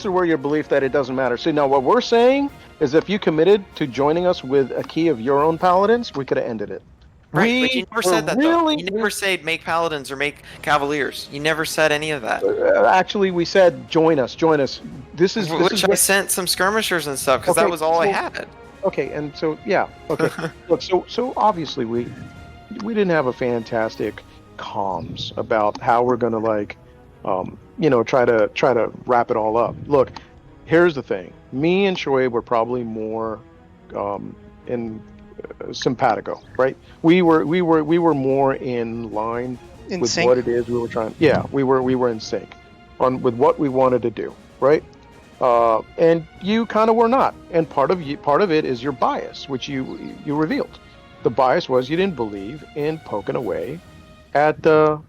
is where your belief that it doesn't matter. See, now what we're saying is, if you committed to joining us with a key of your own paladins, we could have ended it. Right, but you never said that, though. You never really- said make paladins or make cavaliers. You never said any of that. Actually, we said join us. This is I sent some skirmishers and stuff because that Okay, was all I so- had. Okay, and so yeah, okay. Look, so obviously we didn't have a fantastic comms about how we're gonna try to wrap it all up. Look, here's the thing. Me and Shoaib were probably more simpatico, right? We were more in line In with sync. what it is we were trying. Yeah, we were in sync with what we wanted to do, right? And you kind of were not. And part of it is your bias, which you revealed. The bias was you didn't believe in poking away at the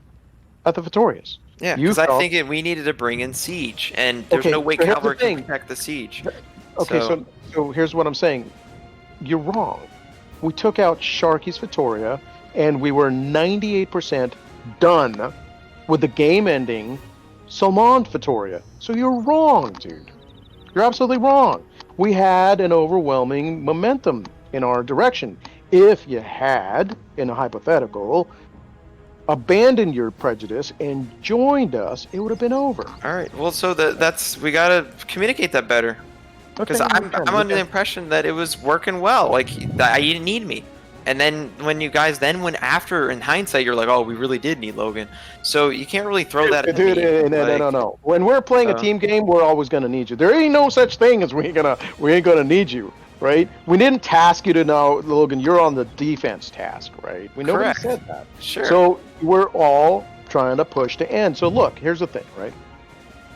Vittorias. Yeah, You because I felt- think we needed to bring in siege, and there's Okay, no way so here's the cavalry can thing. protect the siege. Okay, so here's what I'm saying. You're wrong. We took out Sharky's Vittoria, and we were 98% done with the game ending Salmond Vittoria. So you're wrong, dude. You're absolutely wrong. We had an overwhelming momentum in our direction. If you had, in a hypothetical, abandoned your prejudice and joined us, it would have been over. All right. Well, so that's we gotta communicate that better. Because I'm under the impression that it was working well. Like that you didn't need me, and then when you guys then went after, in hindsight, you're like, oh, we really did need Logan. So you can't really throw that at Dude, me. no. When we're playing a team game, we're always gonna need you. There ain't no such thing as we ain't gonna need you, right? We didn't task you to know, Logan. You're on the defense task, right? Nobody Correct. said that. Sure. So we're all trying to push to end. So look, here's the thing, right?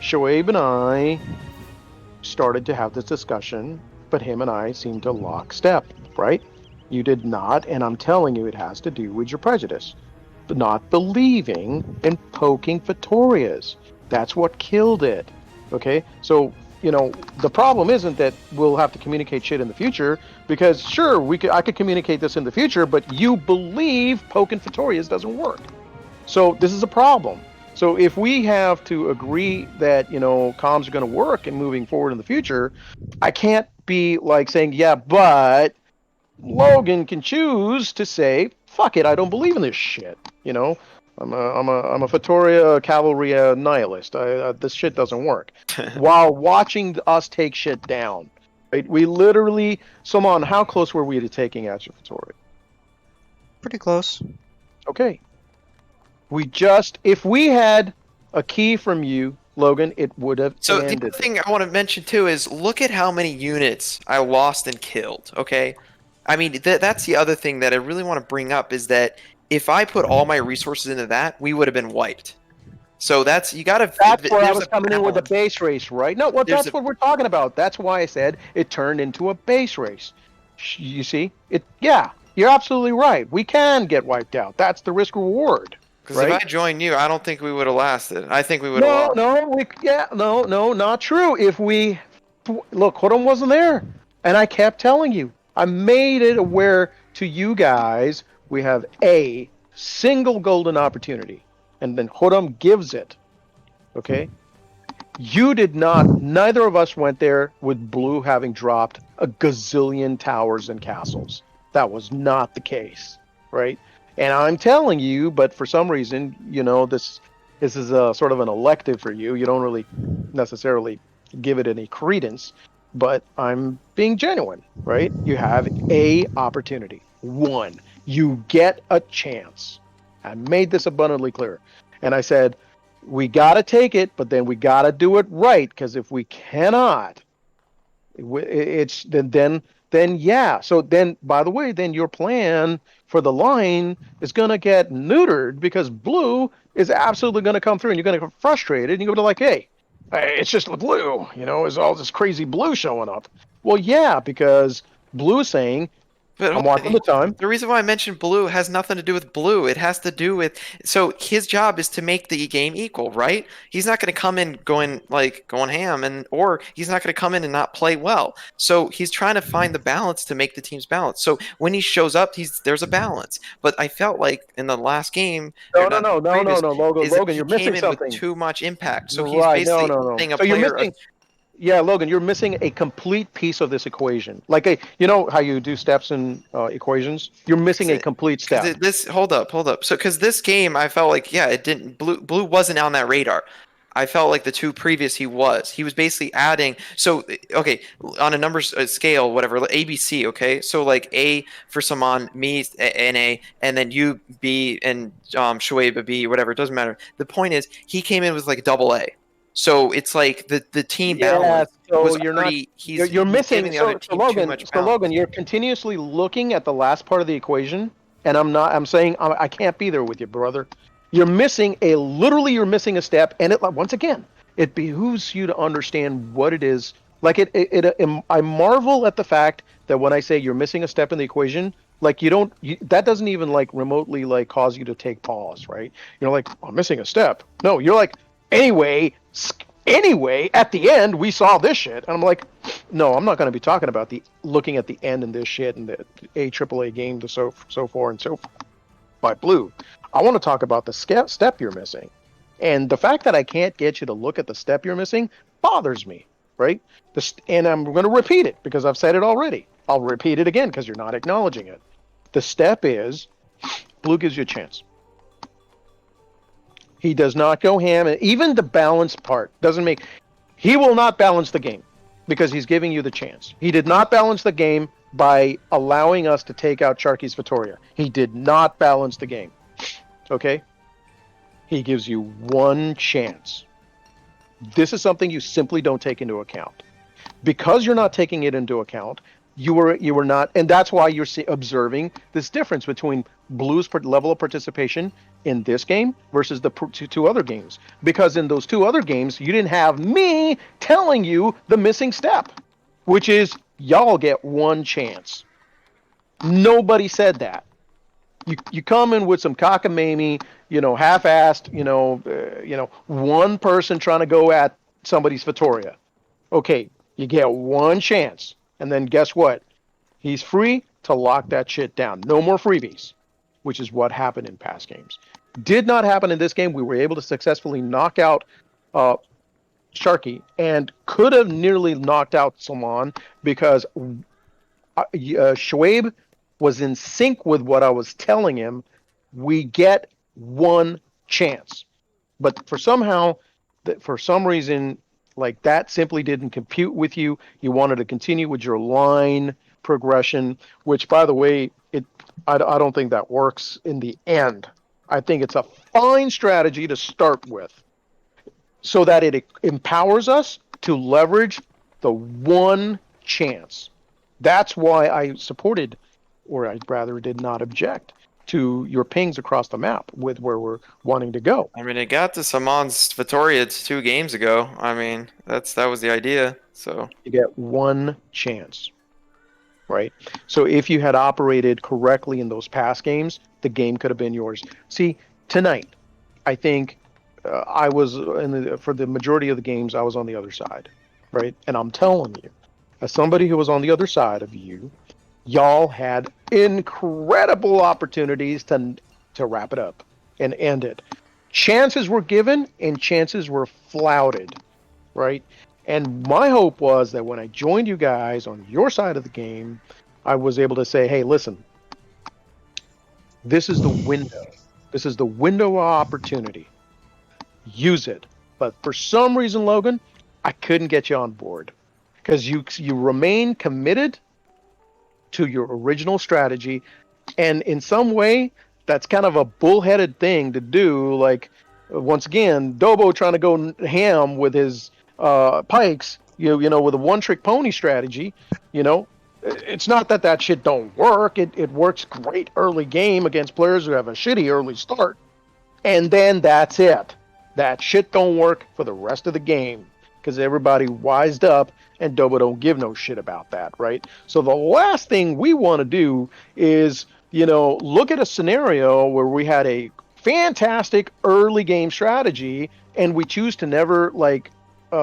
Shoaib and I started to have this discussion, but him and I seemed to lockstep, right? You did not, and I'm telling you, it has to do with your prejudice. But not believing in poking Vittorias. That's what killed it. Okay? So, the problem isn't that we'll have to communicate shit in the future, because sure, I could communicate this in the future, but you believe poking Vittorias doesn't work. So this is a problem. So if we have to agree that, comms are going to work and moving forward in the future, I can't be like saying, yeah, but Logan can choose to say, fuck it, I don't believe in this shit. I'm a Vittoria cavalry nihilist. This shit doesn't work. While watching us take shit down, right? We literally, Saman, how close were we to taking out your Vittoria? Pretty close. Okay. If we had a key from you, Logan, it would have So ended. the other thing I want to mention too is look at how many units I lost and killed. Okay, I mean that's the other thing that I really want to bring up is that if I put all my resources into that, we would have been wiped. So that's you got to. That's where I was coming in with the base race, right? No, that's what we're talking about. That's why I said it turned into a base race. You see, it. Yeah, you're absolutely right. We can get wiped out. That's the risk reward. Because if right? I joined you, I don't think we would have lasted. I think we would have No, lost. no, not true. If we look, Hodom wasn't there, and I kept telling you, I made it aware to you guys. We have a single golden opportunity, and then Hodom gives it. Okay, you did not. Neither of us went there with Blue having dropped a gazillion towers and castles. That was not the case, right? And I'm telling you, but for some reason, this is a sort of an elective for you. You don't really necessarily give it any credence, but I'm being genuine, right? You have a opportunity. One. You get a chance. I made this abundantly clear. And I said, we got to take it, but then we got to do it right, because if we cannot, it's then yeah. So then, by the way, then your plan for the line is going to get neutered, because Blue is absolutely going to come through, and you're going to get frustrated, and you're going to be like, hey, it's just the Blue, is all this crazy Blue showing up. Well, yeah, because Blue's saying, But I'm watching the time. the reason why I mentioned Blue has nothing to do with Blue. It has to do with, so his job is to make the game equal, right? He's not going to come in going ham, or he's not going to come in and not play well. So he's trying to find the balance to make the teams balance. So when he shows up, there's a balance. But I felt like in the last game, No, Logan, you're missing something. With too much impact. So he's Right, basically no. playing a So you're player. missing. Yeah, Logan, you're missing a complete piece of this equation. Like you know how you do steps in equations? You're missing a complete step. Hold up. So, because this game, I felt like, it didn't. Blue wasn't on that radar. I felt like the two previous he was. He was basically adding. So, okay, on a numbers scale, whatever, ABC. Okay, so like A for Saman, me an A, and then you B, and Shoaib a B, whatever. It doesn't matter. The point is, he came in with like double A. So it's like the team balance was you're already. You're missing. Giving the other team too much balance. Logan, you're continuously looking at the last part of the equation, and I'm saying I can't be there with you, brother. You're missing you're missing a step, and once again, it behooves you to understand what it is. Like I marvel at the fact that when I say you're missing a step in the equation, like that doesn't even like remotely like cause you to take pause, right? You're like, I'm missing a step. No, you're like, anyway, at the end we saw this shit, and I'm like, no, I'm not going to be talking about looking at the end and this shit and the AAA game to so far and so forth by Blue. I want to talk about the step you're missing, and the fact that I can't get you to look at the step you're missing bothers me, right? And I'm going to repeat it because I've said it already. I'll repeat it again because you're not acknowledging it. The step is Blue gives you a chance. He does not go ham, and even the balance part doesn't make. He will not balance the game because he's giving you the chance. He did not balance the game by allowing us to take out Sharky's Vittoria. He did not balance the game. Okay? He gives you one chance. This is something you simply don't take into account. Because you're not taking it into account, you were not, and that's why you're observing this difference between Blue's level of participation in this game versus the two other games. Because in those two other games, you didn't have me telling you the missing step, which is y'all get one chance. Nobody said that. You come in with some cockamamie, half-assed, one person trying to go at somebody's Vittoria. Okay, you get one chance. And then guess what? He's free to lock that shit down. No more freebies, which is what happened in past games. Did not happen in this game. We were able to successfully knock out Sharky and could have nearly knocked out Salman because Shoaib was in sync with what I was telling him. We get one chance. But for some reason, like that simply didn't compute with you. You wanted to continue with your line progression, which, by the way, I don't think that works in the end. I think it's a fine strategy to start with so that it empowers us to leverage the one chance. That's why I supported, or I rather did not object to your pings across the map with where we're wanting to go. I mean, it got to Saman's Vittoria 2 games ago. I mean, that was the idea. So you get one chance, right? So if you had operated correctly in those past games, the game could have been yours. See, tonight, I think I was for the majority of the games, I was on the other side, right? And I'm telling you, as somebody who was on the other side of you, y'all had incredible opportunities to wrap it up and end it. Chances were given and chances were flouted, right? And my hope was that when I joined you guys on your side of the game, I was able to say, hey, listen, this is the window. This is the window of opportunity. Use it. But for some reason, Logan, I couldn't get you on board because you remain committed to your original strategy, and in some way, that's kind of a bullheaded thing to do. Like once again, Dobo trying to go ham with his pikes, you know, with a one trick pony strategy. You know, it's not that that shit don't work. It works great early game against players who have a shitty early start, and then that's it. That shit don't work for the rest of the game because everybody wised up and Dobo don't give no shit about that, right? So the last thing we want to do is, you know, look at a scenario where we had a fantastic early game strategy and we choose to never like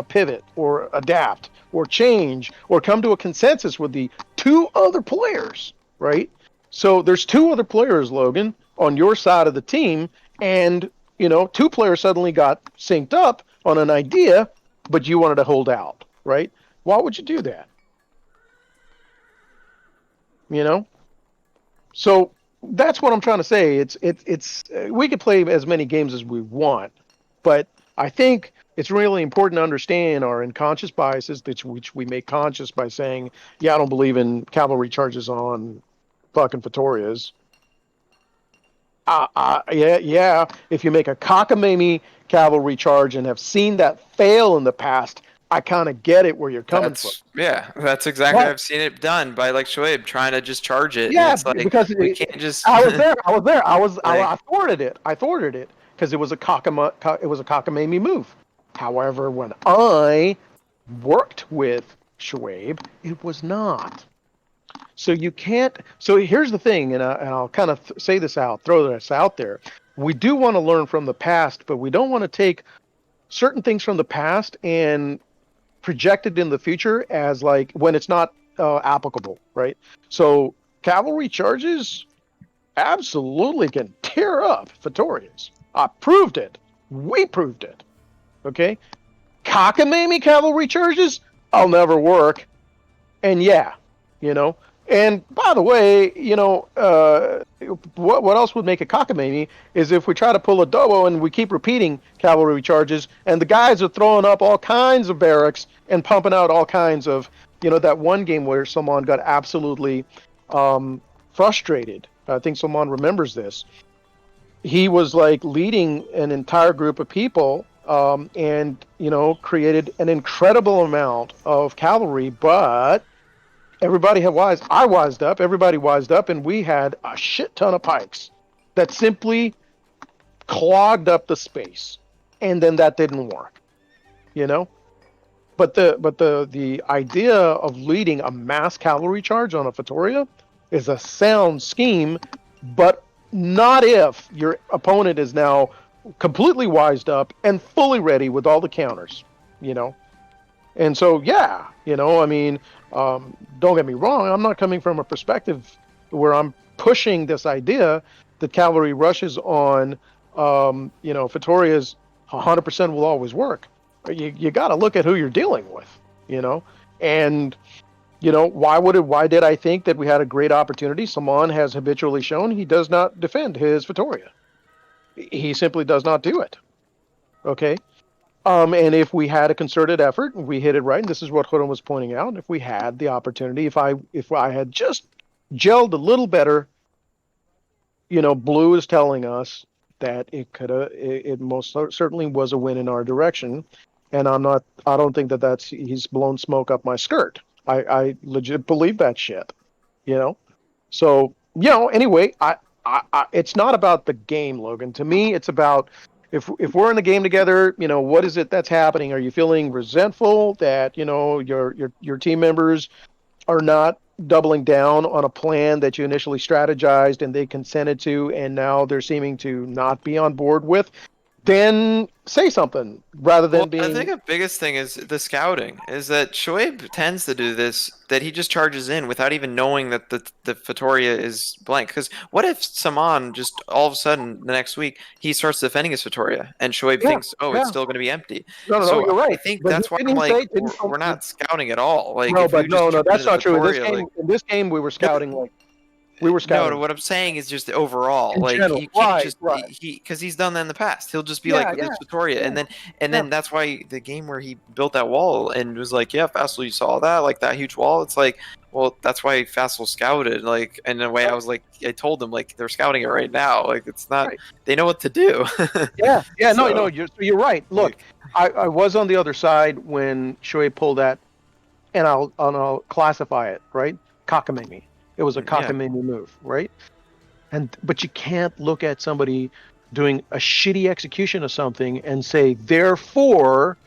pivot or adapt or change or come to a consensus with the two other players, right? So there's two other players, Logan, on your side of the team, and you know, two players suddenly got synced up on an idea, but you wanted to hold out, right? Why would you do that? You know? So that's what I'm trying to say. It's we could play as many games as we want, but I think it's really important to understand our unconscious biases, which we make conscious by saying, yeah, I don't believe in cavalry charges on fucking Fetorias. Yeah. If you make a cockamamie cavalry charge and have seen that fail in the past, I kind of get it where you're coming from. Yeah, that's exactly. But, I've seen it done by like Shoaib trying to just charge it. yeah, And it's like because we can't just. I was there. Like- I thwarted it. I thwarted it because it was a cockamamie move. However, when I worked with Shoaib, it was not. So you can't. So here's the thing, and I'll kind of say this out, throw this out there. We do want to learn from the past, but we don't want to take certain things from the past and project it in the future as like when it's not applicable, right? So cavalry charges absolutely can tear up Fetorians. I proved it. We proved it. Okay, cockamamie cavalry charges, I'll never work. And yeah, you know. And by the way, you know, what else would make a cockamamie is if we try to pull a Dobo and we keep repeating cavalry charges, and the guys are throwing up all kinds of barracks and pumping out all kinds of, you know, that one game where someone got absolutely frustrated. I think someone remembers this. He was like leading an entire group of people and, you know, created an incredible amount of cavalry, but everybody had I wised up, everybody wised up, and we had a shit ton of pikes that simply clogged up the space. And then that didn't work. You know? But the idea of leading a mass cavalry charge on a Fatoria is a sound scheme, but not if your opponent is now completely wised up and fully ready with all the counters, you know? And so, yeah, you know, I mean, don't get me wrong, I'm not coming from a perspective where I'm pushing this idea that cavalry rushes on, you know, Fetoria's 100% will always work. You got to look at who you're dealing with, you know? And, you know, why did I think that we had a great opportunity? Saman has habitually shown he does not defend his Fatoria. He simply does not do it. Okay? And if we had a concerted effort, we hit it right, and this is what Huron was pointing out, if we had the opportunity, if I had just gelled a little better, you know, Blue is telling us that it most certainly was a win in our direction, and I don't think that he's blown smoke up my skirt. I legit believe that shit, you know? So, you know, anyway, I it's not about the game, Logan. To me, it's about if we're in the game together, you know, what is it that's happening? Are you feeling resentful that, you know, your team members are not doubling down on a plan that you initially strategized and they consented to, and now they're seeming to not be on board with? then say something rather than Well, being. I think the biggest thing is the scouting. Is that Shoaib tends to do this, that he just charges in without even knowing that the Fatoria is blank. Because what if Saman just all of a sudden the next week he starts defending his Fatoria and Shoaib Yeah, thinks, oh, it's yeah. still going to be empty. No, So you're I right. think But that's why didn't I'm he like, say? we're not scouting at all. Like No, if you but just no, charge that's in not true. Fatoria, like In this game, we were scouting like we were no, scouting what I'm saying is just overall, in like general. you can't Right, just right. because he's done that in the past. He'll just be Yeah, like yeah, this Victoria, yeah. and then Yeah. that's why the game where he built that wall and was like, yeah, Fassel, you saw that, like that huge wall. It's like, well, that's why Fassel scouted. Like, and in a way, I was like, I told them like they're scouting it right now. Like it's not, Right. they know what to do. Yeah, yeah. No, So, you're right. Look, I was on the other side when Shoaib pulled that, and I'll classify it right. Cockamamie. It was a Yeah. cockamamie move, right? But you can't look at somebody doing a shitty execution of something and say, therefore,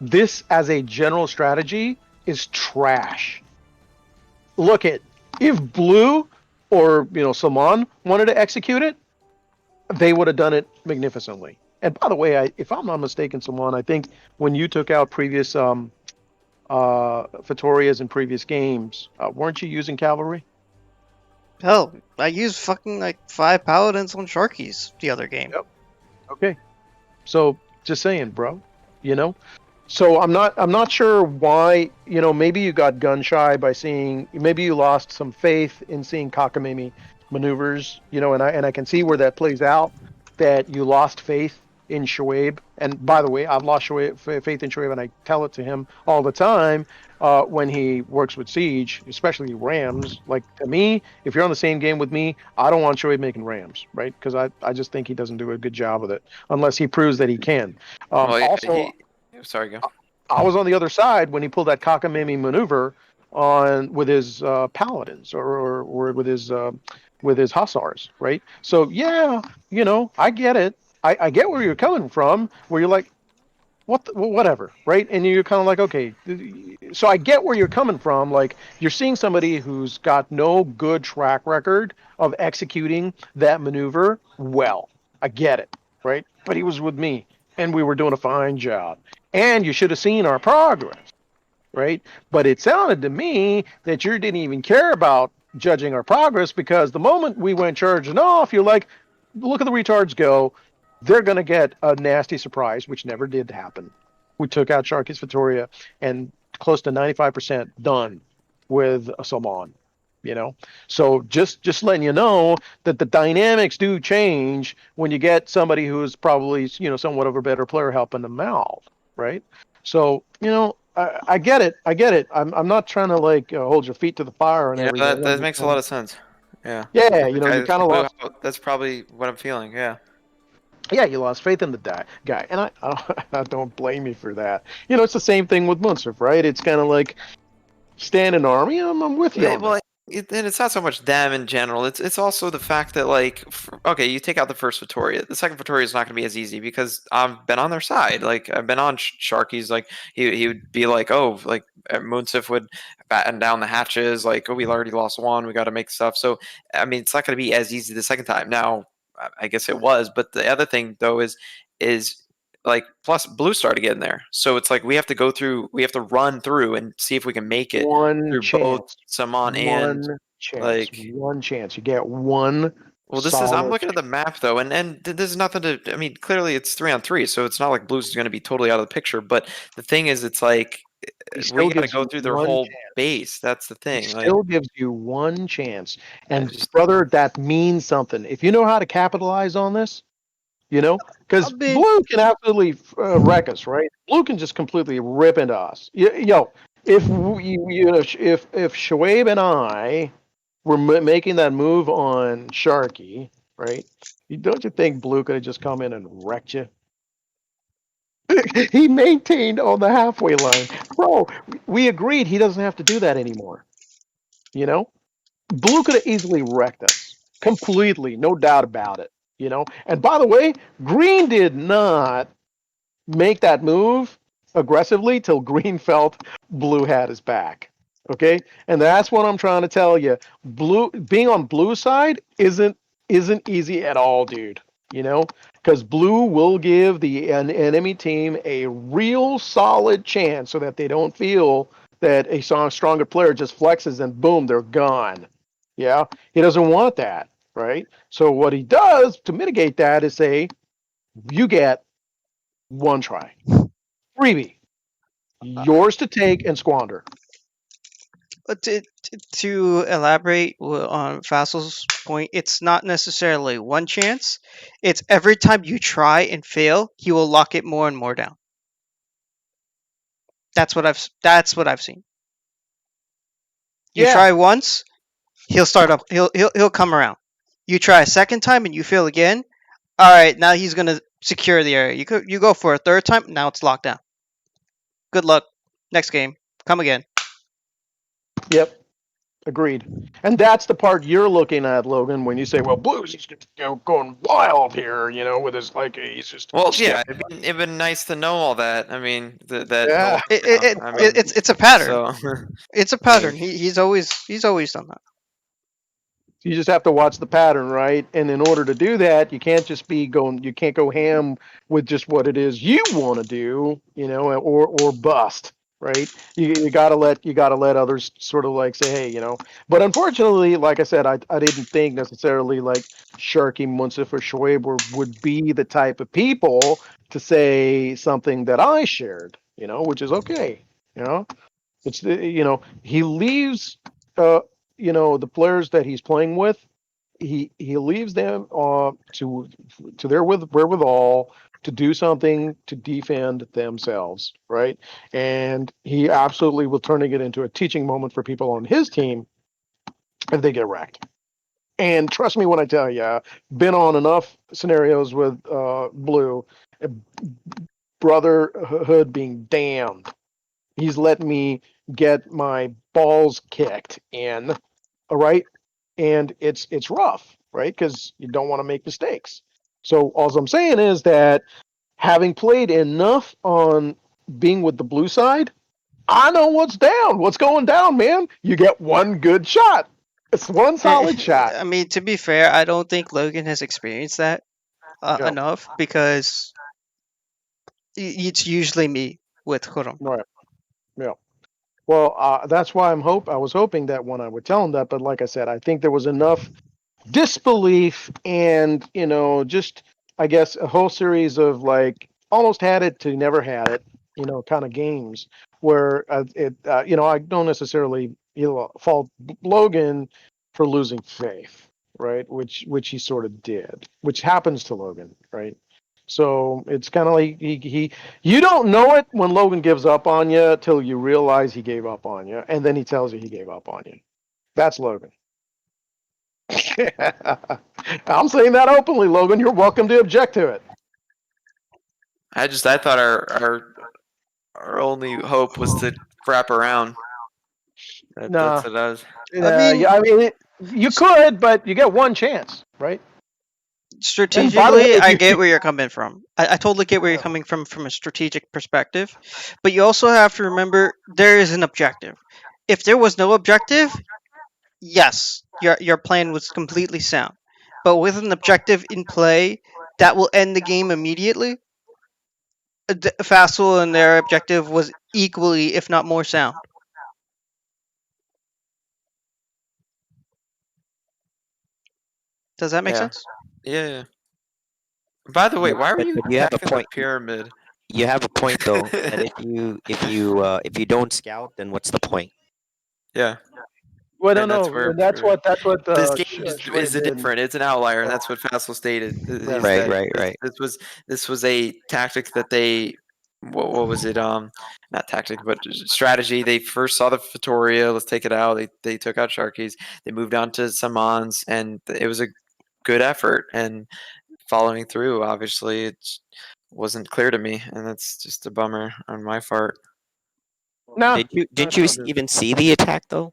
this as a general strategy is trash. Look at if Blue or Saman wanted to execute it, they would have done it magnificently. And by the way, if I'm not mistaken, Saman, I think when you took out previous Fatorias in previous games, weren't you using cavalry? Hell, I used fucking like 5 paladins on Sharkies the other game. Yep. Okay. So just saying, bro. So I'm not sure why. Maybe you got gun shy by seeing. Maybe you lost some faith in seeing cockamamie maneuvers. And I can see where that plays out. That you lost faith in Shoaib. And by the way, I've lost faith in Shoaib, and I tell it to him all the time when he works with Siege, especially Rams. Like, to me, if you're on the same game with me, I don't want Shoaib making Rams, right? Because I just think he doesn't do a good job with it unless he proves that he can. Also, sorry, go. I was on the other side when he pulled that cockamamie maneuver with his paladins or with his hussars, right? So yeah, I get it. I get where you're coming from, where you're like, whatever, right? And you're kind of like, okay. So I get where you're coming from. Like, you're seeing somebody who's got no good track record of executing that maneuver well. I get it, right? But he was with me, and we were doing a fine job. And you should have seen our progress, right? But it sounded to me that you didn't even care about judging our progress, because the moment we went charging off, you're like, look at the retards go. They're going to get a nasty surprise, which never did happen. We took out Sharky's Victoria and close to 95% done with a Saman. So just letting you know that the dynamics do change when you get somebody who's probably somewhat of a better player helping them out, right? So I get it. I'm not trying to hold your feet to the fire and Yeah, everything. that makes a lot of sense. Yeah. Yeah, you kind of lost. That's probably what I'm feeling. Yeah. Yeah, you lost faith in the guy, and I don't blame you for that. It's the same thing with Munsif, right? It's kind of like stand an army. I'm with you. Yeah, well, and it's not so much them in general. It's also the fact that, like, okay, you take out the first Victoria, the second Victoria is not going to be as easy because I've been on their side. Like, I've been on Sharky's. Like, he would be like, oh, like Munsif would batten down the hatches. Like, oh, we already lost one. We got to make stuff. So, I mean, it's not going to be as easy the second time. Now, I guess it was, but the other thing though is like, plus Blue started getting there, so it's like we have to run through and see if we can make it through both Saman and one chance. You get one. Well, I'm looking at the map though, and there's nothing to. I mean, clearly it's 3-on-3, so it's not like Blue's going to be totally out of the picture. But the thing is, it's like we got to go through their whole base. That's the thing. He still gives you one chance, and brother, that means something. If you know how to capitalize on this, because Blue can absolutely wreck us, right? Blue can just completely rip into us. If Shoaib and I were making that move on Sharky, right? Don't you think Blue could have just come in and wrecked you? He maintained on the halfway line, bro. We agreed he doesn't have to do that anymore. Blue could have easily wrecked us completely, no doubt about it. And by the way, Green did not make that move aggressively till Green felt Blue had his back. Okay, and that's what I'm trying to tell you. Blue being on Blue side isn't easy at all, dude. because blue will give an enemy team a real solid chance so that they don't feel that a stronger player just flexes and boom, they're gone. Yeah, he doesn't want that, right? So what he does to mitigate that is say, you get one try, freebie, yours to take and squander. But to elaborate on Fassel's point, it's not necessarily one chance. It's every time you try and fail, he will lock it more and more down. That's what I've seen. You Yeah. try once, he'll start up. He'll come around. You try a second time and you fail again. All right, now he's gonna secure the area. You go for a third time. Now it's locked down. Good luck. Next game, come again. Yep. Agreed. And that's the part you're looking at, Logan, when you say, well, Blues, he's going wild here, with his, he's just. Well, yeah, it'd been nice to know all that. I mean, that Yeah. whole. I mean, It's a pattern. so It's a pattern. He's always done that. You just have to watch the pattern, right? And in order to do that, you can't just you can't go ham with just what it is you want to do, or bust, right? You gotta let others sort of like say, hey. But unfortunately, like I said, I didn't think necessarily like Sharky, Munsif, or Shoaib would be the type of people to say something that I shared, which is okay, It's he leaves the players that he's playing with, he leaves them to their wherewithal to do something to defend themselves, right? And he absolutely will turning it into a teaching moment for people on his team if they get wrecked. And trust me when I tell you, been on enough scenarios with Blue, brotherhood being damned. He's let me get my balls kicked in, all right, and it's rough, right? Because you don't want to make mistakes. So all I'm saying is that having played enough on being with the blue side, I know what's going down, man. You get one good shot. It's one solid shot. I mean, to be fair, I don't think Logan has experienced that Yeah. enough because it's usually me with Huram. Right. Yeah. Well, that's why I was hoping that when I would tell him that, but like I said, I think there was enough disbelief and just I guess a whole series of like almost had it to never had it, kind of games where I don't necessarily fault Logan for losing faith, right? Which he sort of did, which happens to Logan, right? So it's kind of like he you don't know it when Logan gives up on you till you realize he gave up on you, and then he tells you he gave up on you. That's Logan. I'm saying that openly, Logan. You're welcome to object to it. I thought our only hope was to wrap around. Nah. That's what I was. I mean, you could, but you get one chance, right? Strategically, way, I get where you're coming from. I totally get where you're coming from a strategic perspective, but you also have to remember there is an objective. If there was no objective, yes, your plan was completely sound. But with an objective in play that will end the game immediately, Fassel and their objective was equally, if not more, sound. Does that make sense? Yeah. By the way, why were But you you have a attacking the point. pyramid? You have a point though. That if you don't scout, then what's the point? Yeah. Well, And no. That's what this game is different. It's an outlier, and that's what Fassel stated. Is Right, that right. This was a tactic that they. What was it? Not tactic, but strategy. They first saw the Vittoria. Let's take it out. They took out Sharkies. They moved on to Samans, and it was a good effort. And following through, obviously, it wasn't clear to me, and that's just a bummer on my part. No. Didn't you even see the attack though?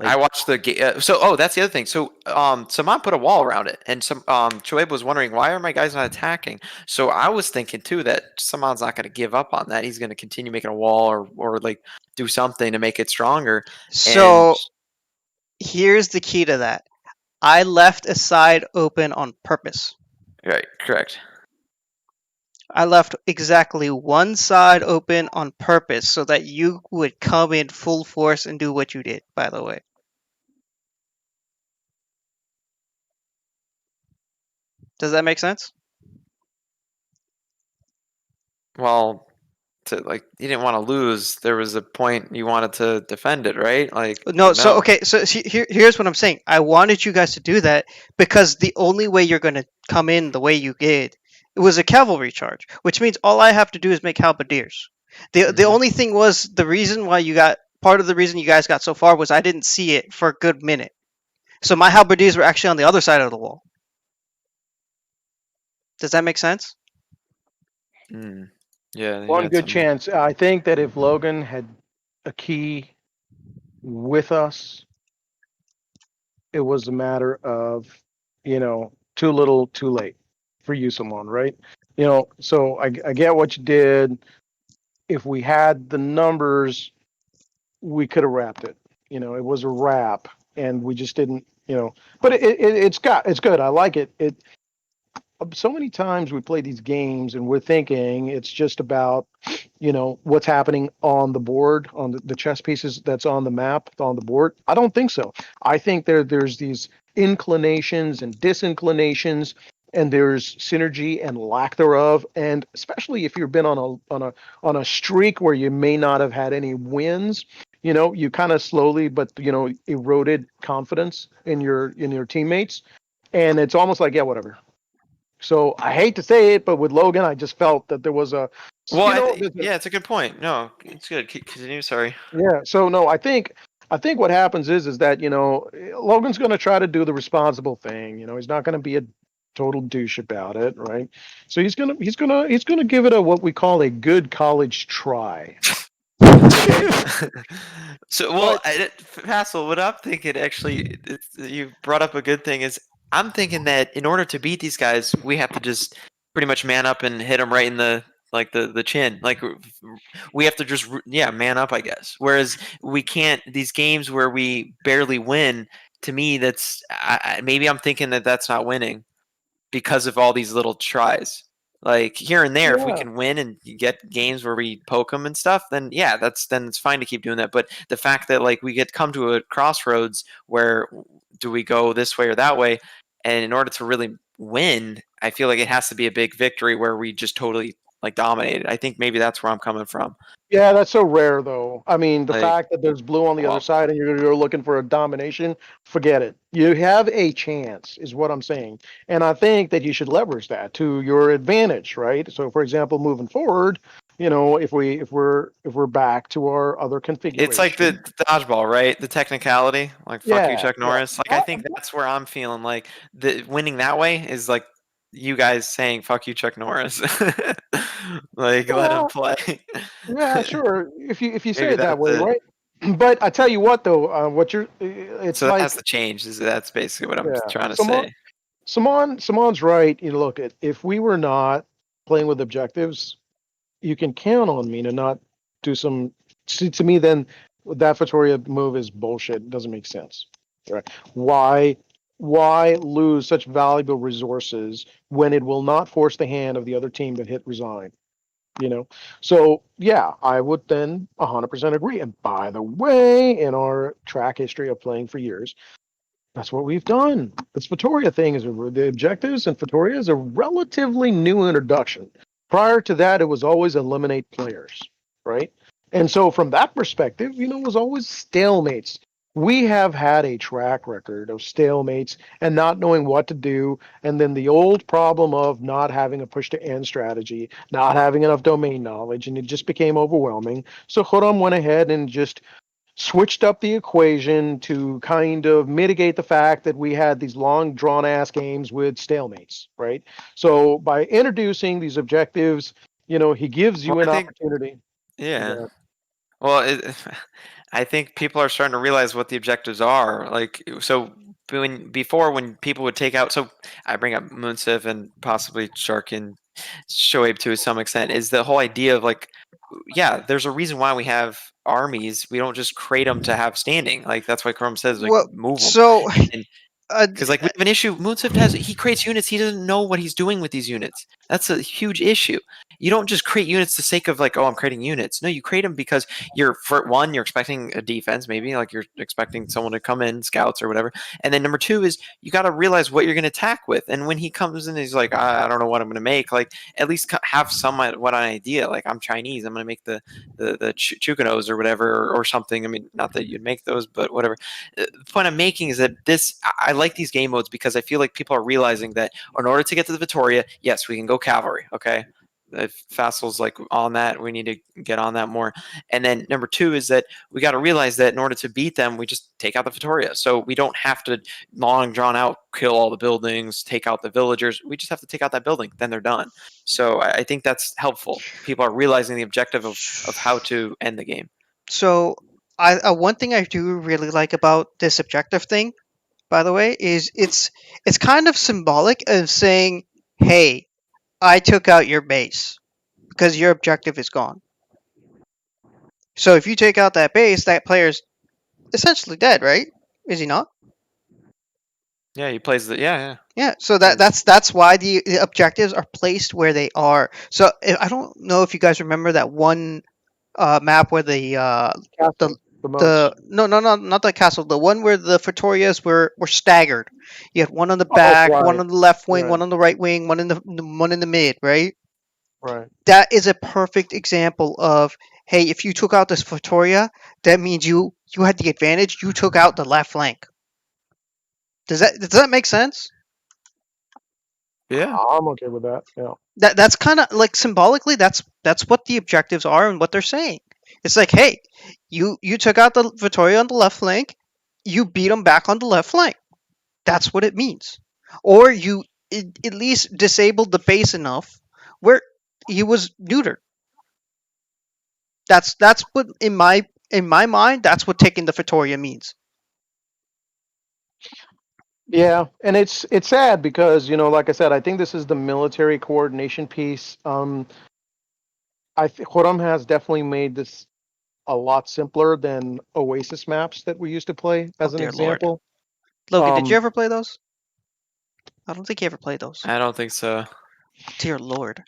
I watched the game. That's the other thing. So, Saman put a wall around it, and Shoaib was wondering why are my guys not attacking. So I was thinking too that Saman's not going to give up on that. He's going to continue making a wall or like do something to make it stronger. So here's the key to that. I left a side open on purpose. Right, correct. I left exactly one side open on purpose so that you would come in full force and do what you did, by the way. Does that make sense? Well, you didn't want to lose. There was a point you wanted to defend it, right? Like No, so okay, so here's what I'm saying. I wanted you guys to do that because the only way you're going to come in the way you did, it was a cavalry charge, which means all I have to do is make halberdiers. The only thing was the reason why you got part of the reason you guys got so far was I didn't see it for a good minute. So my halberdiers were actually on the other side of the wall. Does that make sense? Yeah. One good chance. I think that if Logan had a key with us, it was a matter of, too little, too late for you, someone, right? So I get what you did. If we had the numbers, we could have wrapped it. It was a wrap, and we just didn't. But it's good. I like it. So many times we play these games and we're thinking it's just about what's happening on the board, on the chess pieces that's on the map, on the board. I don't think so. I think there's these inclinations and disinclinations, and there's synergy and lack thereof. And especially if you've been on a streak where you may not have had any wins, you kind of slowly but eroded confidence in your teammates, and it's almost like, yeah, whatever. So I hate to say it, but with Logan, I just felt that there was a. Well, yeah, it's a good point. No, it's good. Continue. Sorry. Yeah. So no, I think what happens is that Logan's going to try to do the responsible thing. He's not going to be a total douche about it, right? So he's gonna give it what we call a good college try. So, well, Hassel, what I'm thinking actually, you brought up a good thing is I'm thinking that in order to beat these guys, we have to just pretty much man up and hit them right in the chin. Like we have to just man up, I guess. Whereas we can't these games where we barely win. To me, that's maybe I'm thinking that that's not winning because of all these little tries. Like here and there, if we can win and get games where we poke them and stuff, then then it's fine to keep doing that. But the fact that like we get come to a crossroads where do we go this way or that way, and in order to really win, I feel like it has to be a big victory where we just totally like dominated. I think maybe that's where I'm coming from. Yeah, that's so rare, though. I mean, the fact that there's blue on the other side and you're looking for a domination, forget it. You have a chance, is what I'm saying, and I think that you should leverage that to your advantage, right? So, for example, moving forward, if we're back to our other configuration, it's like the dodgeball, right? The technicality, like fuck you, Chuck Norris. Like I think that's where I'm feeling like the winning that way is like you guys saying "fuck you, Chuck Norris." Like let him play. Yeah, sure. If you say it that way, right? But I tell you what, though, it's so like that has to change. That's basically what I'm trying to say. Samon's right. Look, if we were not playing with objectives, you can count on me to not do some. See, to me, then that Vittoria move is bullshit. It doesn't make sense. Right? Why lose such valuable resources when it will not force the hand of the other team to hit resign? So yeah, I would then 100% agree. And by the way, in our track history of playing for years, that's what we've done. This Vittoria thing is the objectives, and Vittoria is a relatively new introduction. Prior to that, it was always eliminate players, right? And so from that perspective, it was always stalemates. We have had a track record of stalemates and not knowing what to do. And then the old problem of not having a push to end strategy, not having enough domain knowledge, and it just became overwhelming. So Huram went ahead and just switched up the equation to kind of mitigate the fact that we had these long drawn ass games with stalemates, right? So by introducing these objectives, he gives you an opportunity. Yeah. Well, I think people are starting to realize what the objectives are. Like, so before when people would take out, so I bring up Munsif and possibly Shark and Shoaib to some extent, is the whole idea of like, yeah, there's a reason why we have armies. We don't just create them to have standing. Like that's why Chrome says like move them. So because like we have an issue. Moonsif he creates units. He doesn't know what he's doing with these units. That's a huge issue. You don't just create units for the sake of like, oh, I'm creating units. No, you create them because you're expecting a defense, maybe like you're expecting someone to come in, scouts or whatever. And then number two is you got to realize what you're going to attack with. And when he comes in, he's like, I don't know what I'm going to make. Like at least have what an idea. Like I'm Chinese, I'm going to make the Chukanos or whatever or something. I mean, not that you'd make those, but whatever. The point I'm making is that I like these game modes because I feel like people are realizing that in order to get to the Vittoria, yes, we can go cavalry. Okay. If Fassel's like on that, we need to get on that more. And then number two is that we got to realize that in order to beat them, we just take out the Vittoria. So we don't have to long drawn out, kill all the buildings, take out the villagers. We just have to take out that building. Then they're done. So I think that's helpful. People are realizing the objective of how to end the game. So, one thing I do really like about this objective thing, by the way, is it's kind of symbolic of saying, "Hey, I took out your base because your objective is gone." So if you take out that base, that player's essentially dead, right? Is he not? Yeah, he plays the yeah. Yeah, so that's why the objectives are placed where they are. So I don't know if you guys remember that one map where the Castle, the moats. no, not the castle, the one where the Vittorias were staggered. You had one on the back, one right. on the left wing, Right. one on the right wing, one in the mid, right? Right. That is a perfect example of, hey, if you took out this Vittoria, that means you had the advantage. You took out the left flank. Does that make sense? Yeah. I'm okay with that. Yeah. That's kind of like symbolically that's what the objectives are and what they're saying. It's like, hey, you took out the Vittoria on the left flank, you beat them back on the left flank. That's what it means. Or you at least disabled the base enough where he was neutered. That's what in my mind that's what taking the Vittoria means. Yeah, and it's sad because like I said, I think this is the military coordination piece. I think Joram has definitely made this a lot simpler than Oasis maps that we used to play, as an dear Lord. example. Logan, did you ever play those? I don't think you ever played those. I don't think so. Dear Lord.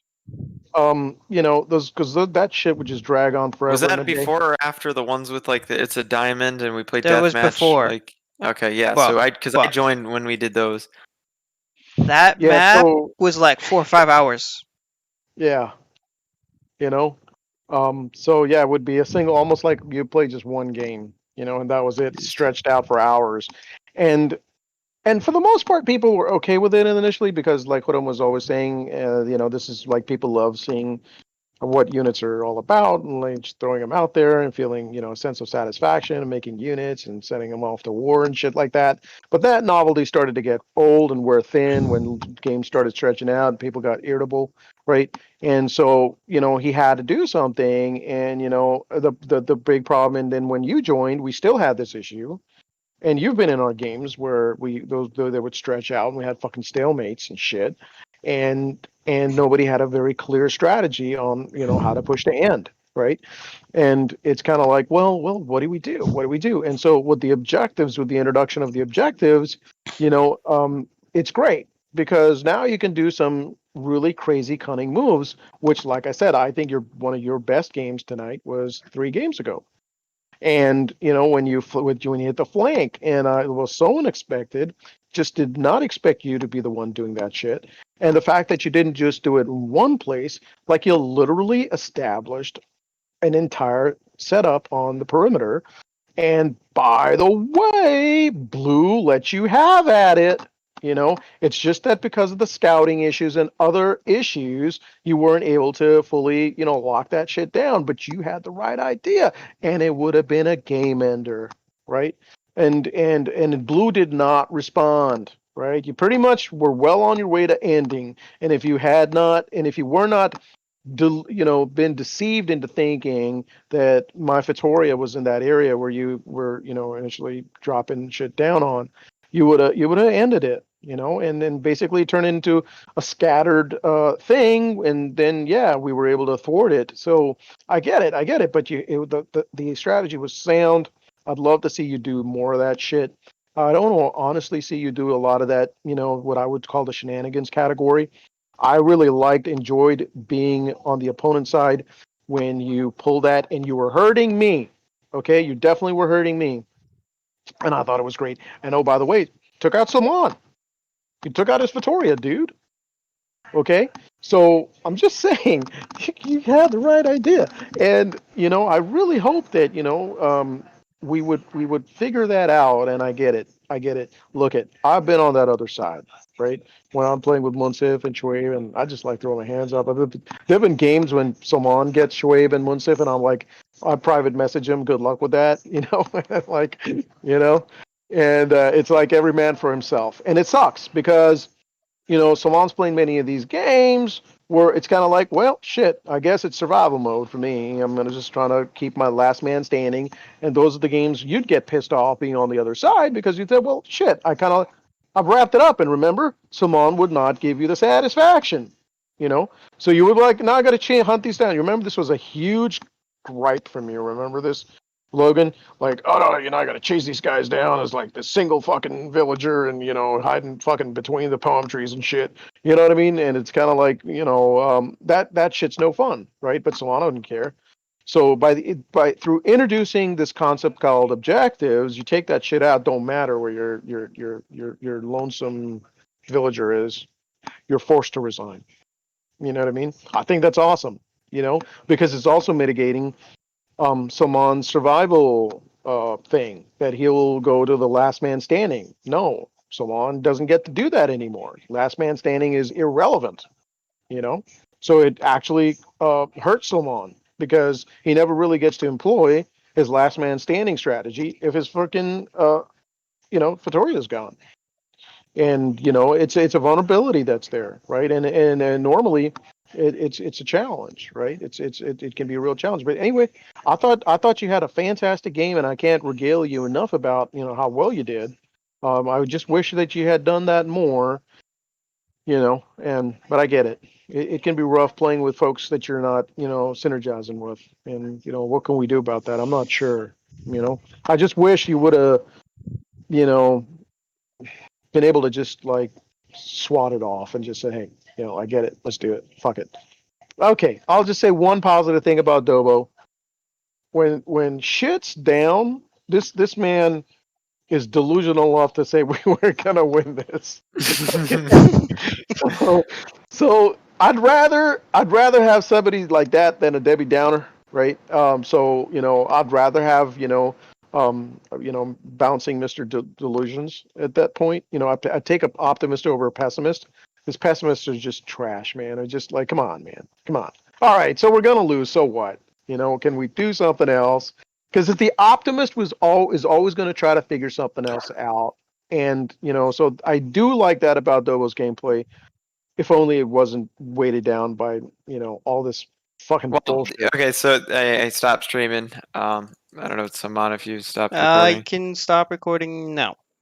Those because that shit would just drag on forever. Was in that a day. before or after the ones with like it's a diamond and we played That was deathmatch? before. Like okay, yeah. Well, so I joined when we did those. That Yeah, map so was like 4 or 5 hours. yeah, so yeah, it would be a single, almost like you play just one game, and that was it, stretched out for hours, and for the most part, people were okay with it initially because, like Joram was always saying, this is like people love seeing what units are all about and like just throwing them out there and feeling, a sense of satisfaction and making units and sending them off to war and shit like that. But that novelty started to get old and wear thin when games started stretching out and people got irritable, right? And so, he had to do something. And, the big problem, and then when you joined, we still had this issue. And you've been in our games where they would stretch out and we had fucking stalemates and shit, and nobody had a very clear strategy on how to push the end, right? And it's kind of like, well, what do we do? What do we do? And so with the introduction of the objectives, it's great because now you can do some really crazy cunning moves, which, like I said, I think one of your best games tonight was 3 games ago. And when you hit the flank, and it was so unexpected, just did not expect you to be the one doing that shit. And the fact that you didn't just do it in one place, like you literally established an entire setup on the perimeter. And by the way, Blue lets you have at it. It's just that because of the scouting issues and other issues, you weren't able to fully, lock that shit down. But you had the right idea, and it would have been a game ender, right? And Blue did not respond, right? You pretty much were well on your way to ending. And if you were not been deceived into thinking that my Vittoria was in that area where you were, initially dropping shit down on, you would have ended it, and then basically turn into a scattered thing, and then yeah, we were able to thwart it. So I get it, but the strategy was sound. I'd love to see you do more of that shit. I don't honestly see you do a lot of that, what I would call the shenanigans category. I really enjoyed being on the opponent's side when you pulled that and you were hurting me. Okay, you definitely were hurting me, and I thought it was great. And oh, by the way, took out Saman. You took out his Vittoria, dude. Okay, so I'm just saying, you had the right idea, and I really hope that we would figure that out. And I get it. Look, I've been on that other side, right? When I'm playing with Munsif and Shoaib, and I just like throwing my hands up. There've been games when Saman gets Shoaib and Munsif, and I'm like, I private message him, good luck with that, like, and it's like every man for himself, and it sucks because Saman's playing many of these games where it's kind of like, well, shit, I guess it's survival mode for me. I'm gonna just trying to keep my last man standing, and those are the games you'd get pissed off being on the other side because you'd say, well, shit, I've wrapped it up, and remember, Saman would not give you the satisfaction, so you would like, now I got to hunt these down. You remember this was a huge gripe from you. Remember this, Logan? Like, oh no, I got to chase these guys down as like this single fucking villager, and hiding fucking between the palm trees and shit. You know what I mean? And it's kind of like, that shit's no fun, right? But Solana didn't care. So through introducing this concept called objectives, you take that shit out. Don't matter where your lonesome villager is, you're forced to resign. You know what I mean? I think that's awesome. Because it's also mitigating Saman's survival thing, that he'll go to the last man standing. No, Saman doesn't get to do that anymore. Last man standing is irrelevant. So it actually hurts Saman because he never really gets to employ his last man standing strategy if his freaking Vittoria's gone. And it's a vulnerability that's there, right? And normally it's a challenge, right? It can be a real challenge. But anyway, I thought you had a fantastic game, and I can't regale you enough about how well you did. I would just wish that you had done that more, but I get it. It can be rough playing with folks that you're not synergizing with, and what can we do about that? I'm not sure. I just wish you would have been able to just like swat it off and just say, hey, I get it. Let's do it. Fuck it. Okay, I'll just say one positive thing about Dobo. When shit's down, this man is delusional enough to say we were gonna win this. so I'd rather have somebody like that than a Debbie Downer, right? So I'd rather have bouncing Mr. Delusions at that point. I take an optimist over a pessimist. Because pessimists are just trash, man. They're just like, come on, man, come on. All right, so we're gonna lose. So what? Can we do something else? Because if the optimist is always going to try to figure something else out, and so I do like that about Dobo's gameplay. If only it wasn't weighted down by all this fucking bullshit. Okay, so I stopped streaming. I don't know, Saman, if you stopped I recording. can stop recording now.